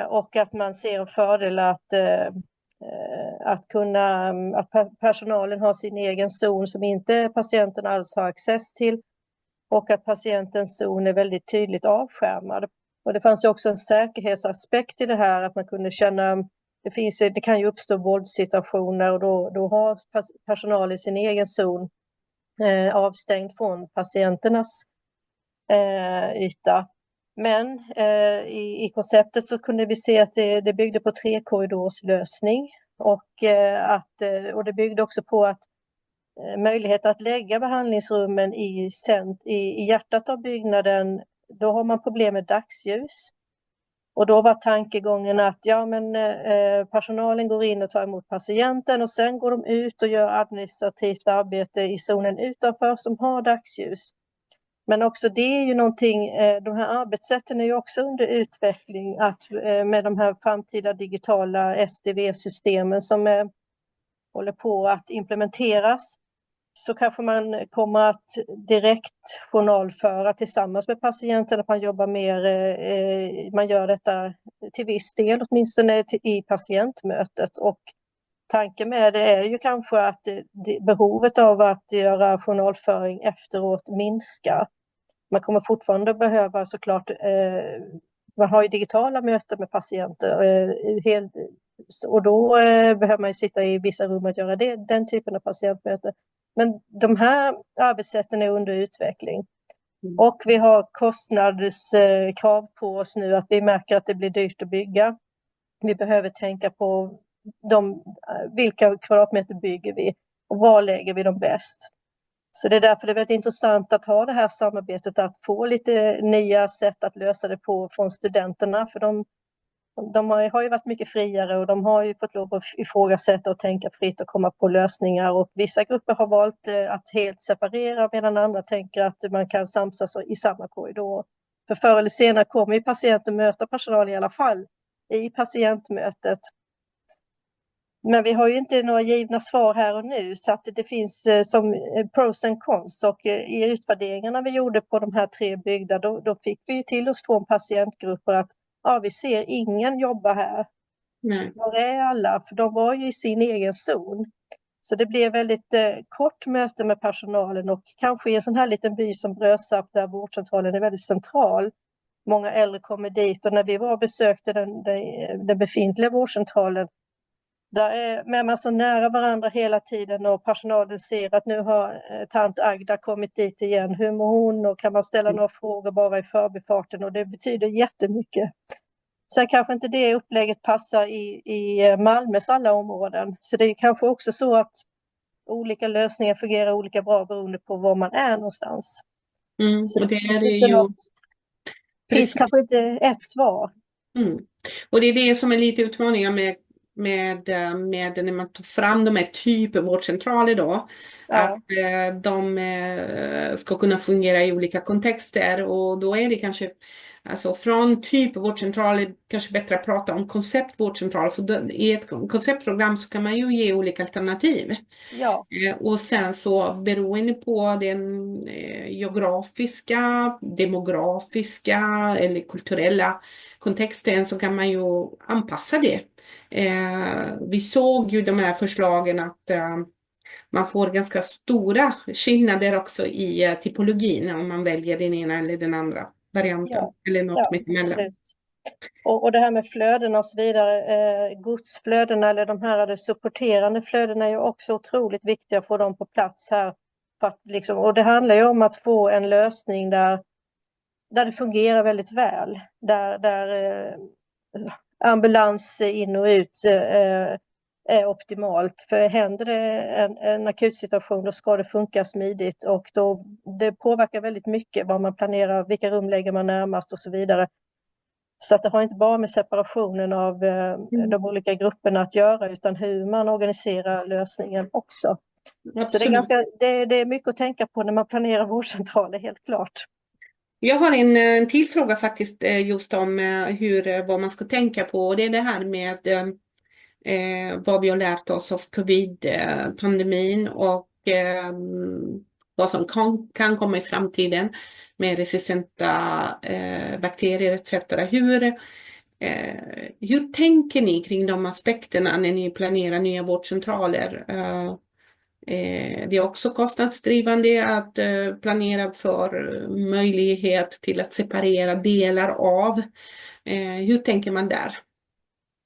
Och att man ser en fördel att personalen har sin egen zon som inte patienten alls har access till. Och att patientens zon är väldigt tydligt avskärmad. Och det fanns ju också en säkerhetsaspekt i det här, att man kunde känna, det kan ju uppstå vårdsituationer och då har personalen sin egen zon avstängd från patienternas yta. Men i konceptet så kunde vi se att det byggde på 3-korridorslösning och det byggde också på att möjlighet att lägga behandlingsrummen i hjärtat av byggnaden, då har man problem med dagsljus. Och då var tankegången att personalen går in och tar emot patienten och sen går de ut och gör administrativt arbete i zonen utanför som har dagsljus. Men också det är ju någonting, de här arbetssätten är ju också under utveckling med de här framtida digitala SDV-systemen som håller på att implementeras. Så kanske man kommer att direkt journalföra tillsammans med patienten, att man jobbar man gör detta till viss del åtminstone i patientmötet. Och tanken med det är ju kanske att behovet av att göra journalföring efteråt minskar. Man kommer fortfarande behöva såklart, man har ju digitala möten med patienter och då behöver man ju sitta i vissa rum och göra den typen av patientmöten. Men de här arbetssätten är under utveckling. Och vi har kostnadskrav på oss nu, att vi märker att det blir dyrt att bygga. Vi behöver tänka på vilka kvadratmeter bygger vi och var lägger vi dem bäst. Så det är därför det är väldigt intressant att ha det här samarbetet, att få lite nya sätt att lösa det på från studenterna. För de har ju varit mycket friare och de har ju fått lov att ifrågasätta och tänka fritt och komma på lösningar. Och vissa grupper har valt att helt separera, medan andra tänker att man kan samsas i samma korridor. För förr eller senare kommer ju patienten möta personal i alla fall i patientmötet. Men vi har ju inte några givna svar här och nu, så att det finns som pros and cons. Och i utvärderingarna vi gjorde på de här 3 byggda, då fick vi till oss från patientgrupper att vi ser ingen jobba här. Nej. Var är alla? För de var ju i sin egen zon. Så det blev väldigt kort möte med personalen, och kanske i en sån här liten by som Brösarp där vårdcentralen är väldigt central. Många äldre kommer dit, och när vi var och besökte den befintliga vårdcentralen, där är man så nära varandra hela tiden, och personalen ser att nu har tant Agda kommit dit igen. Hur mår hon? Och kan man ställa några frågor bara i förbifarten, och det betyder jättemycket. Sen kanske inte det upplägget passar i Malmös alla områden. Så det är kanske också så att olika lösningar fungerar olika bra beroende på var man är någonstans. Så och det är ju... finns kanske inte ett svar. Och det är det som är lite utmaningar med när man tar fram de här typen vårdcentraler då. Ja. Att de ska kunna fungera i olika kontexter, och då är det kanske, alltså från typ vårdcentraler kanske bättre att prata om konceptvårdcentral, för i ett konceptprogram så kan man ju ge olika alternativ. Ja. Och sen så beroende på den geografiska, demografiska eller kulturella kontexten så kan man ju anpassa det. Vi såg ju de här förslagen att man får ganska stora skillnader också i typologin om man väljer den ena eller den andra varianten. Ja, eller något mittemellan. Absolut. Och det här med flödena och så vidare, godsflödena eller de här supporterande flödena är ju också otroligt viktiga att få dem på plats här. För att liksom, och det handlar ju om att få en lösning där det fungerar väldigt väl. Där ambulans in och ut är optimalt. För händer det en akut situation, då ska det funka smidigt, och det påverkar väldigt mycket vad man planerar, vilka rum lägger man närmast och så vidare. Så att det har inte bara med separationen av de olika grupperna att göra, utan hur man organiserar lösningen också. Absolut. Så det är mycket att tänka på när man planerar vårdcentraler, helt klart. Jag har en till fråga faktiskt just om vad man ska tänka på, och det är det här med vad vi har lärt oss av covid-pandemin och vad som kan komma i framtiden med resistenta bakterier etc. Hur tänker ni kring de aspekterna när ni planerar nya vårdcentraler? Det är också kostnadsdrivande att planera för möjlighet till att separera delar av. Hur tänker man där?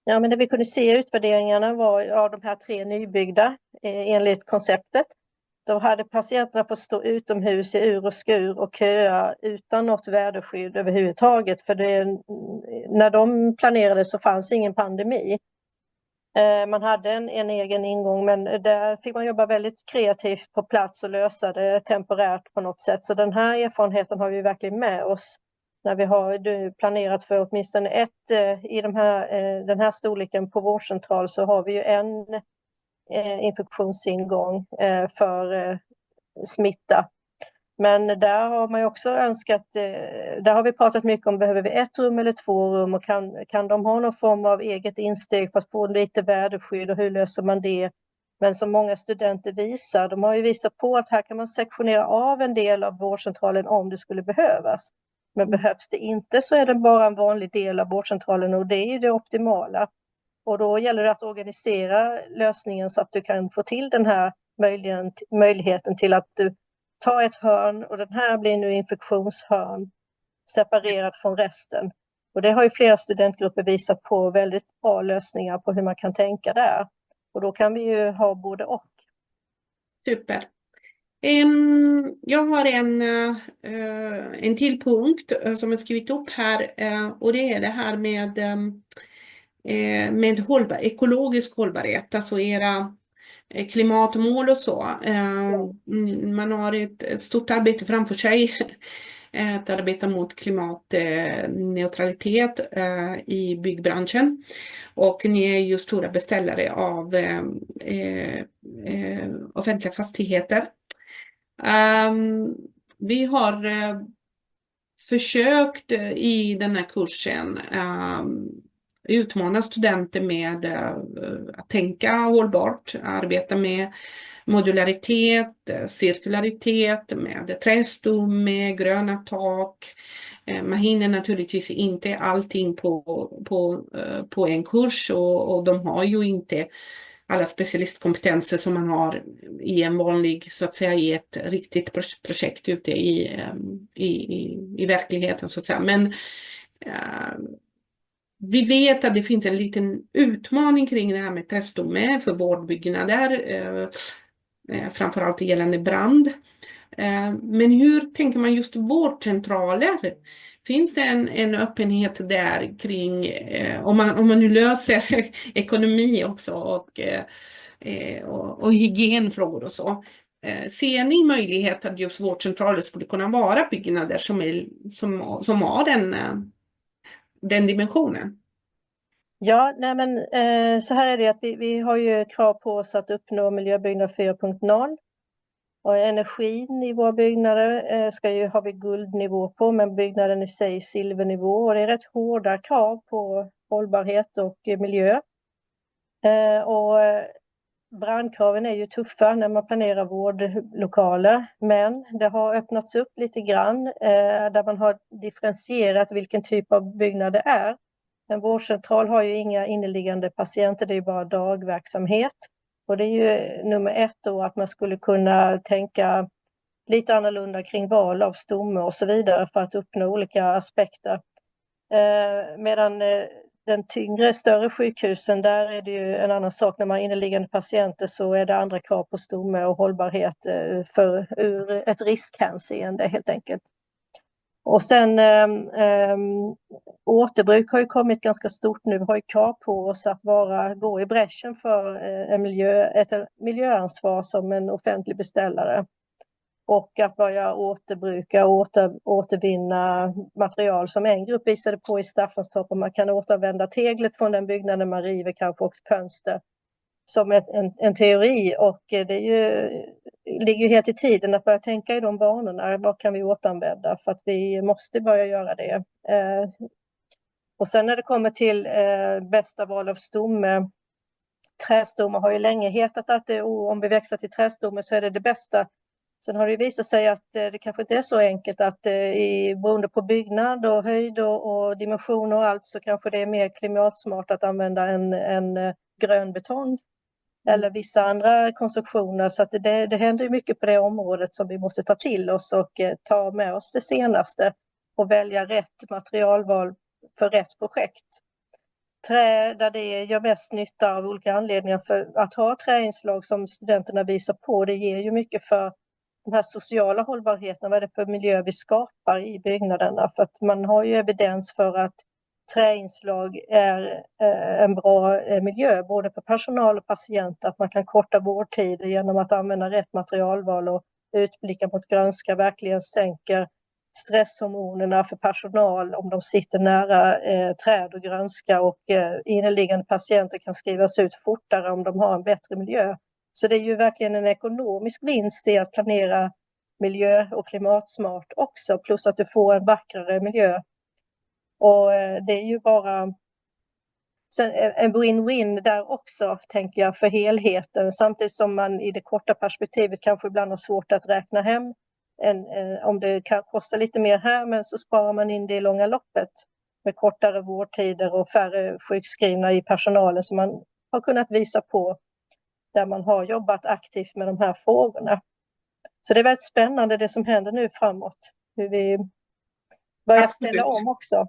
Ja, men det vi kunde se i utvärderingarna var av de här 3 nybyggda enligt konceptet. Då hade patienterna fått stå utomhus i ur och skur och köa utan något väderskydd överhuvudtaget. För när de planerade så fanns ingen pandemi. Man hade en egen ingång, men där fick man jobba väldigt kreativt på plats och lösa det temporärt på något sätt. Så den här erfarenheten har vi verkligen med oss när vi har planerat för åtminstone i den här storleken på vårdcentral, så har vi ju en infektionsingång för smitta. Men där har man ju också önskat, där har vi pratat mycket om, behöver vi 1 rum eller 2 rum och kan de ha någon form av eget insteg för att få lite väderskydd och hur löser man det? Men som många studenter visar, de har ju visat på att här kan man sektionera av en del av vårdcentralen om det skulle behövas. Men behövs det inte så är det bara en vanlig del av vårdcentralen och det är ju det optimala. Och då gäller det att organisera lösningen så att du kan få till den här möjligheten till att du tar ett hörn och den här blir nu infektionshörn separerat från resten. Och det har ju flera studentgrupper visat på väldigt bra lösningar på hur man kan tänka där. Och då kan vi ju ha både och. Super. Jag har en till punkt som jag skrivit upp här och det är det här med ekologisk hållbarhet, alltså era klimatmål och så. Man har ett stort arbete framför sig att arbeta mot klimatneutralitet i byggbranschen. Och ni är ju stora beställare av offentliga fastigheter. Vi har försökt i den här kursen utmana studenter med att tänka hållbart, arbeta med modularitet, cirkularitet, med trästum, med gröna tak. Man hinner naturligtvis inte allting på en kurs och de har ju inte alla specialistkompetenser som man har i en vanlig, så att säga, i ett riktigt projekt ute i verkligheten, så att säga. Men vi vet att det finns en liten utmaning kring det här med trästomme för vårdbyggnader, framförallt gällande brand. Men hur tänker man just vårdcentraler? Finns det en öppenhet där kring, om man nu löser ekonomi också och hygienfrågor och så. Ser ni möjlighet att just vårdcentraler skulle kunna vara byggnader som har den dimensionen? Ja, nej men så här är det att vi har ju krav på oss att uppnå miljöbyggnad 4.0. Och energin i våra byggnader har vi guldnivå på, men byggnaden i sig silvernivå. Och det är rätt hårda krav på hållbarhet och miljö. Och brandkraven är ju tuffa när man planerar vårdlokaler, men det har öppnats upp lite grann där man har differentierat vilken typ av byggnad det är. En vårdcentral har ju inga inneliggande patienter, det är ju bara dagverksamhet. Och det är ju nummer 1 då, att man skulle kunna tänka lite annorlunda kring val av stomme och så vidare för att uppnå olika aspekter. Medan den tyngre, större sjukhusen, där är det ju en annan sak. När man har inneliggande patienter så är det andra krav på stomme och hållbarhet ur ett riskhänseende helt enkelt. Och sen återbruk har ju kommit ganska stort nu. Vi har ju krav på oss att gå i bräschen för ett miljöansvar som en offentlig beställare. Och att börja återbruka och återvinna material som en grupp visade på i Staffanstorp. Och man kan återvända teglet från den byggnaden man river, kanske också fönster, som en teori. Och det ligger ju helt i tiden att börja tänka i de banorna. Vad kan vi återanvända? För att vi måste börja göra det. Och sen när det kommer till bästa val av stomme. Trästomme har ju länge hetat att om vi växer till trästomme så är det bästa. Sen har det visat sig att det kanske inte är så enkelt att beroende på byggnad och höjd och dimension och allt så kanske det är mer klimatsmart att använda en grön betong eller vissa andra konstruktioner. Så att det händer ju mycket på det området som vi måste ta till oss och ta med oss det senaste och välja rätt materialval för rätt projekt. trä där det gör mest nytta av olika anledningar. För att ha träinslag som studenterna visar på, det ger ju mycket för den här sociala hållbarheten. Vad är det för miljö vi skapar i byggnaderna? För att man har ju evidens för att träinslag är en bra miljö, både för personal och patienter. Att man kan korta vårdtider genom att använda rätt materialval och utblicka mot grönska verkligen sänker stresshormonerna för personal om de sitter nära träd och grönska, och inneliggande patienter kan skrivas ut fortare om de har en bättre miljö. Så det är ju verkligen en ekonomisk vinst i att planera miljö och klimatsmart också, plus att du får en vackrare miljö. Och det är ju bara en win-win där också, tänker jag, för helheten. Samtidigt som man i det korta perspektivet kanske ibland har svårt att räkna hem om det kan kosta lite mer här, men så sparar man in det i långa loppet med kortare vårdtider och färre sjukskrivna i personalen som man har kunnat visa på där man har jobbat aktivt med de här frågorna. Så det är väldigt spännande det som händer nu framåt, hur vi börjar ställa om också.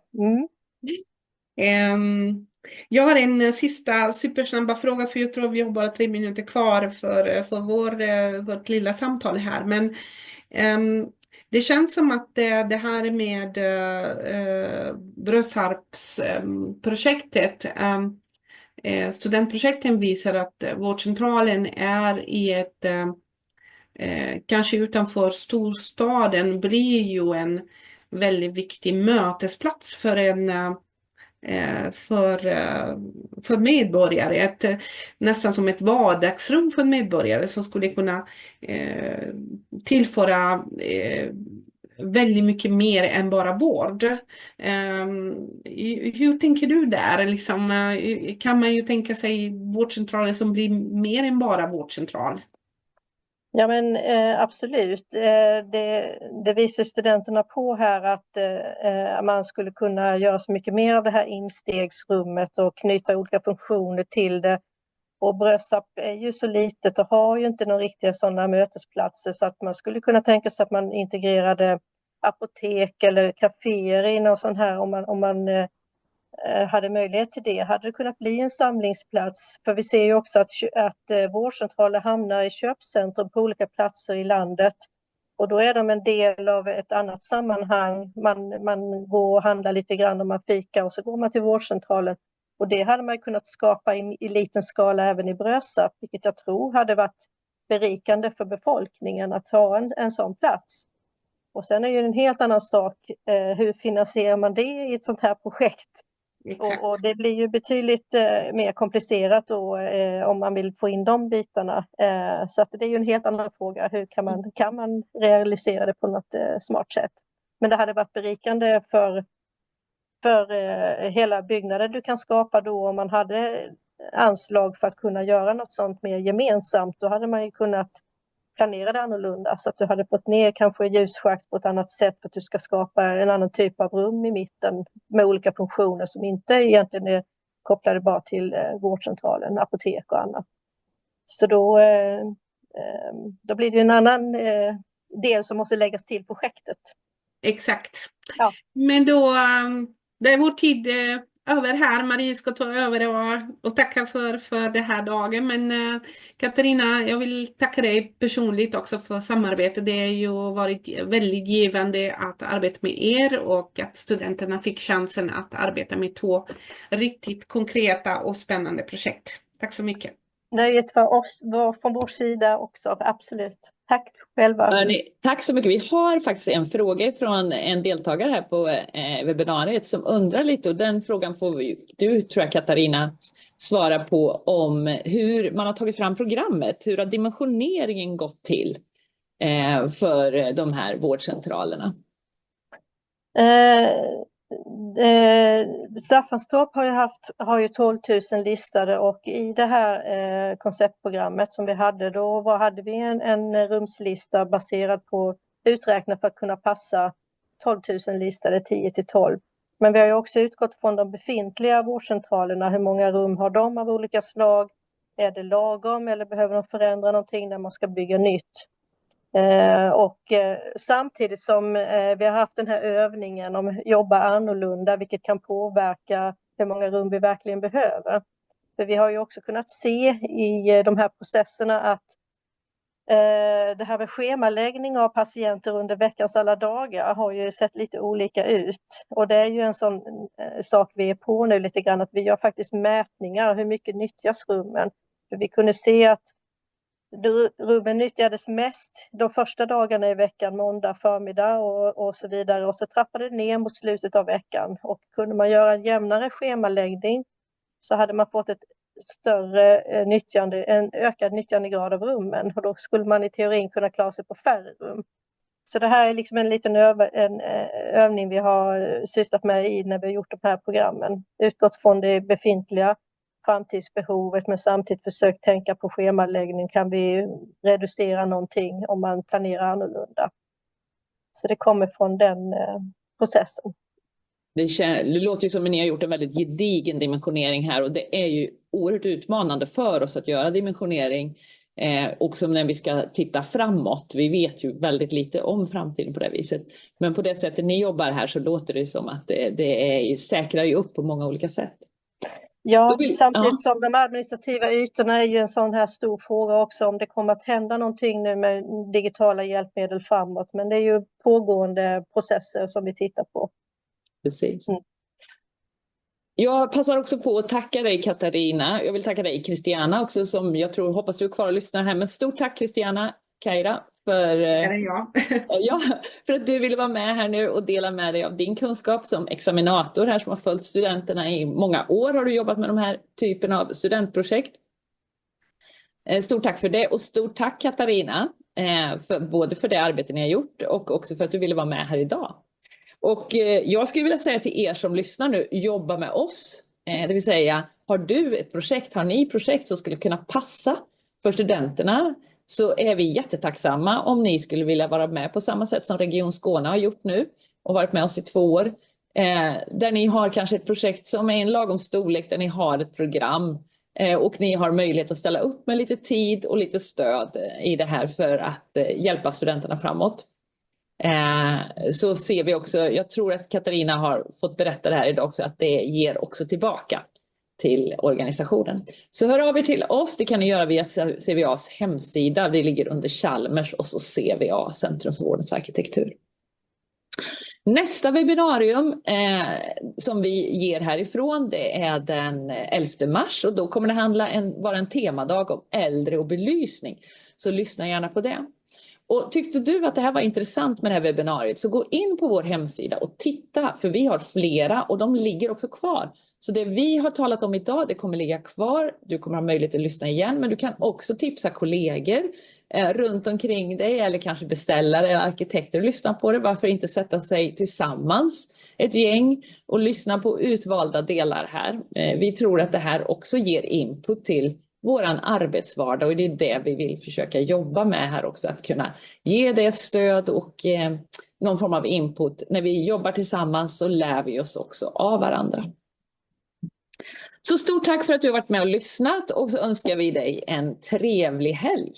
Jag har en sista supersnabba fråga, för jag tror vi har bara 3 minuter kvar för vårt lilla samtal här. Men det känns som att det här med Brösarps projektet, studentprojekten visar att vårdcentralen är i ett kanske utanför storstaden, blir ju en väldigt viktig mötesplats för för medborgare, nästan som ett vardagsrum för medborgare som skulle kunna tillföra väldigt mycket mer än bara vård. Hur tänker du där? Liksom, kan man ju tänka sig vårdcentraler som blir mer än bara vårdcentral? Ja, men absolut. Det visar studenterna på här att man skulle kunna göra så mycket mer av det här instegsrummet och knyta olika funktioner till det. Och Brösarp är ju så litet och har ju inte några riktiga sådana mötesplatser, så att man skulle kunna tänka sig att man integrerade apotek eller kaféer in och sånt här. Om man hade möjlighet till det, hade det kunnat bli en samlingsplats. För vi ser ju också att vårdcentraler hamnar i köpcentrum på olika platser i landet. Och då är de en del av ett annat sammanhang. Man går och handlar lite grann om man fikar och så går man till vårdcentralen. Och det hade man kunnat skapa i liten skala även i Brösarp, vilket jag tror hade varit berikande för befolkningen att ha en sån plats. Och sen är ju en helt annan sak, hur finansierar man det i ett sånt här projekt? Och det blir ju betydligt mer komplicerat då, om man vill få in de bitarna. Så att det är ju en helt annan fråga. Hur kan man realisera det på något smart sätt? Men det hade varit berikande för hela byggnaden du kan skapa då, om man hade anslag för att kunna göra något sånt mer gemensamt. Då hade man ju kunnat planera det annorlunda, så att du hade fått ner kanske ljusschakt på ett annat sätt för att du ska skapa en annan typ av rum i mitten med olika funktioner som inte egentligen är kopplade bara till vårdcentralen, apotek och annat. Så då blir det en annan del som måste läggas till projektet. Exakt. Ja. Men då, det är vår tid över här. Marie ska ta över och tacka för det här dagen. Men Katarina, jag vill tacka dig personligt också för samarbetet. Det har ju varit väldigt givande att arbeta med er och att studenterna fick chansen att arbeta med 2 riktigt konkreta och spännande projekt. Tack så mycket. Nöjet för oss från vår sida också, absolut. Tack själva. Tack så mycket. Vi har faktiskt en fråga från en deltagare här på webbinariet som undrar lite, och den frågan får du, tror jag, Katarina, svara på, om hur man har tagit fram programmet. Hur har dimensioneringen gått till för de här vårdcentralerna? Staffanstorp har ju 12 000 listade, och i det här konceptprogrammet som vi hade då hade vi en rumslista baserad på uträknat för att kunna passa 12 000 listade 10-12. Men vi har ju också utgått från de befintliga vårdcentralerna. Hur många rum har de av olika slag? Är det lagom eller behöver de förändra någonting när man ska bygga nytt? Samtidigt som vi har haft den här övningen om jobba annorlunda, vilket kan påverka hur många rum vi verkligen behöver. För vi har ju också kunnat se i de här processerna att det här med schemaläggning av patienter under veckans alla dagar har ju sett lite olika ut. Och det är ju en sån sak vi är på nu lite grann, att vi gör faktiskt mätningar, hur mycket nyttjas rummen. För vi kunde se att rummen nyttjades mest de första dagarna i veckan, måndag förmiddag och så vidare. Och så trappade det ner mot slutet av veckan. Och kunde man göra en jämnare schemaläggning så hade man fått ett större nyttjande, en ökad nyttjandegrad av rummen. Och då skulle man i teorin kunna klara sig på färre rum. Så det här är liksom en liten övning vi har sysslat med när vi har gjort de här programmen. Utgått från det befintliga framtidsbehovet men samtidigt försökt tänka på schemaläggning. Kan vi reducera någonting om man planerar annorlunda? Så det kommer från den processen. Det låter ju som att ni har gjort en väldigt gedigen dimensionering här, och det är ju oerhört utmanande för oss att göra dimensionering. Också när vi ska titta framåt. Vi vet ju väldigt lite om framtiden på det viset. Men på det sättet ni jobbar här så låter det som att det är ju, säkrar ju upp på många olika sätt. Ja, samtidigt som de administrativa ytorna är ju en sån här stor fråga också, om det kommer att hända någonting nu med digitala hjälpmedel framåt. Men det är ju pågående processer som vi tittar på. Precis. Jag passar också på att tacka dig, Katarina. Jag vill tacka dig, Christiana, också, som jag tror, hoppas du är kvar och lyssnar här. Men stort tack, Christiana Kaira, för att du ville vara med här nu och dela med dig av din kunskap som examinator här, som har följt studenterna i många år. Har du jobbat med de här typen av studentprojekt. Stort tack för det, och stort tack, Katarina, både för det arbete ni har gjort och också för att du ville vara med här idag. Och jag skulle vilja säga till er som lyssnar nu, jobba med oss. Det vill säga, har du ett projekt, har ni projekt som skulle kunna passa för studenterna, så är vi jättetacksamma om ni skulle vilja vara med på samma sätt som Region Skåne har gjort nu och varit med oss i 2 år. Där ni har kanske ett projekt som är en lagom storlek, där ni har ett program och ni har möjlighet att ställa upp med lite tid och lite stöd i det här för att hjälpa studenterna framåt. Så ser vi också, jag tror att Katarina har fått berätta det här idag också, att det ger också tillbaka till organisationen. Så hör av er till oss, det kan ni göra via CVAs hemsida, det ligger under Chalmers och så CVA, Centrum för vårdens arkitektur. Nästa webbinarium som vi ger härifrån, det är den 11 mars och då kommer det vara en temadag om äldre och belysning. Så lyssna gärna på det. Och tyckte du att det här var intressant med det här webbinariet, så gå in på vår hemsida och titta, för vi har flera och de ligger också kvar. Så det vi har talat om idag, det kommer ligga kvar. Du kommer ha möjlighet att lyssna igen, men du kan också tipsa kollegor runt omkring dig eller kanske beställare eller arkitekter och lyssna på det. Varför inte sätta sig tillsammans, ett gäng, och lyssna på utvalda delar här. Vi tror att det här också ger input till våran arbetsvardag, och det är det vi vill försöka jobba med här också, att kunna ge det stöd och någon form av input. När vi jobbar tillsammans så lär vi oss också av varandra. Så stort tack för att du har varit med och lyssnat, och så önskar vi dig en trevlig helg.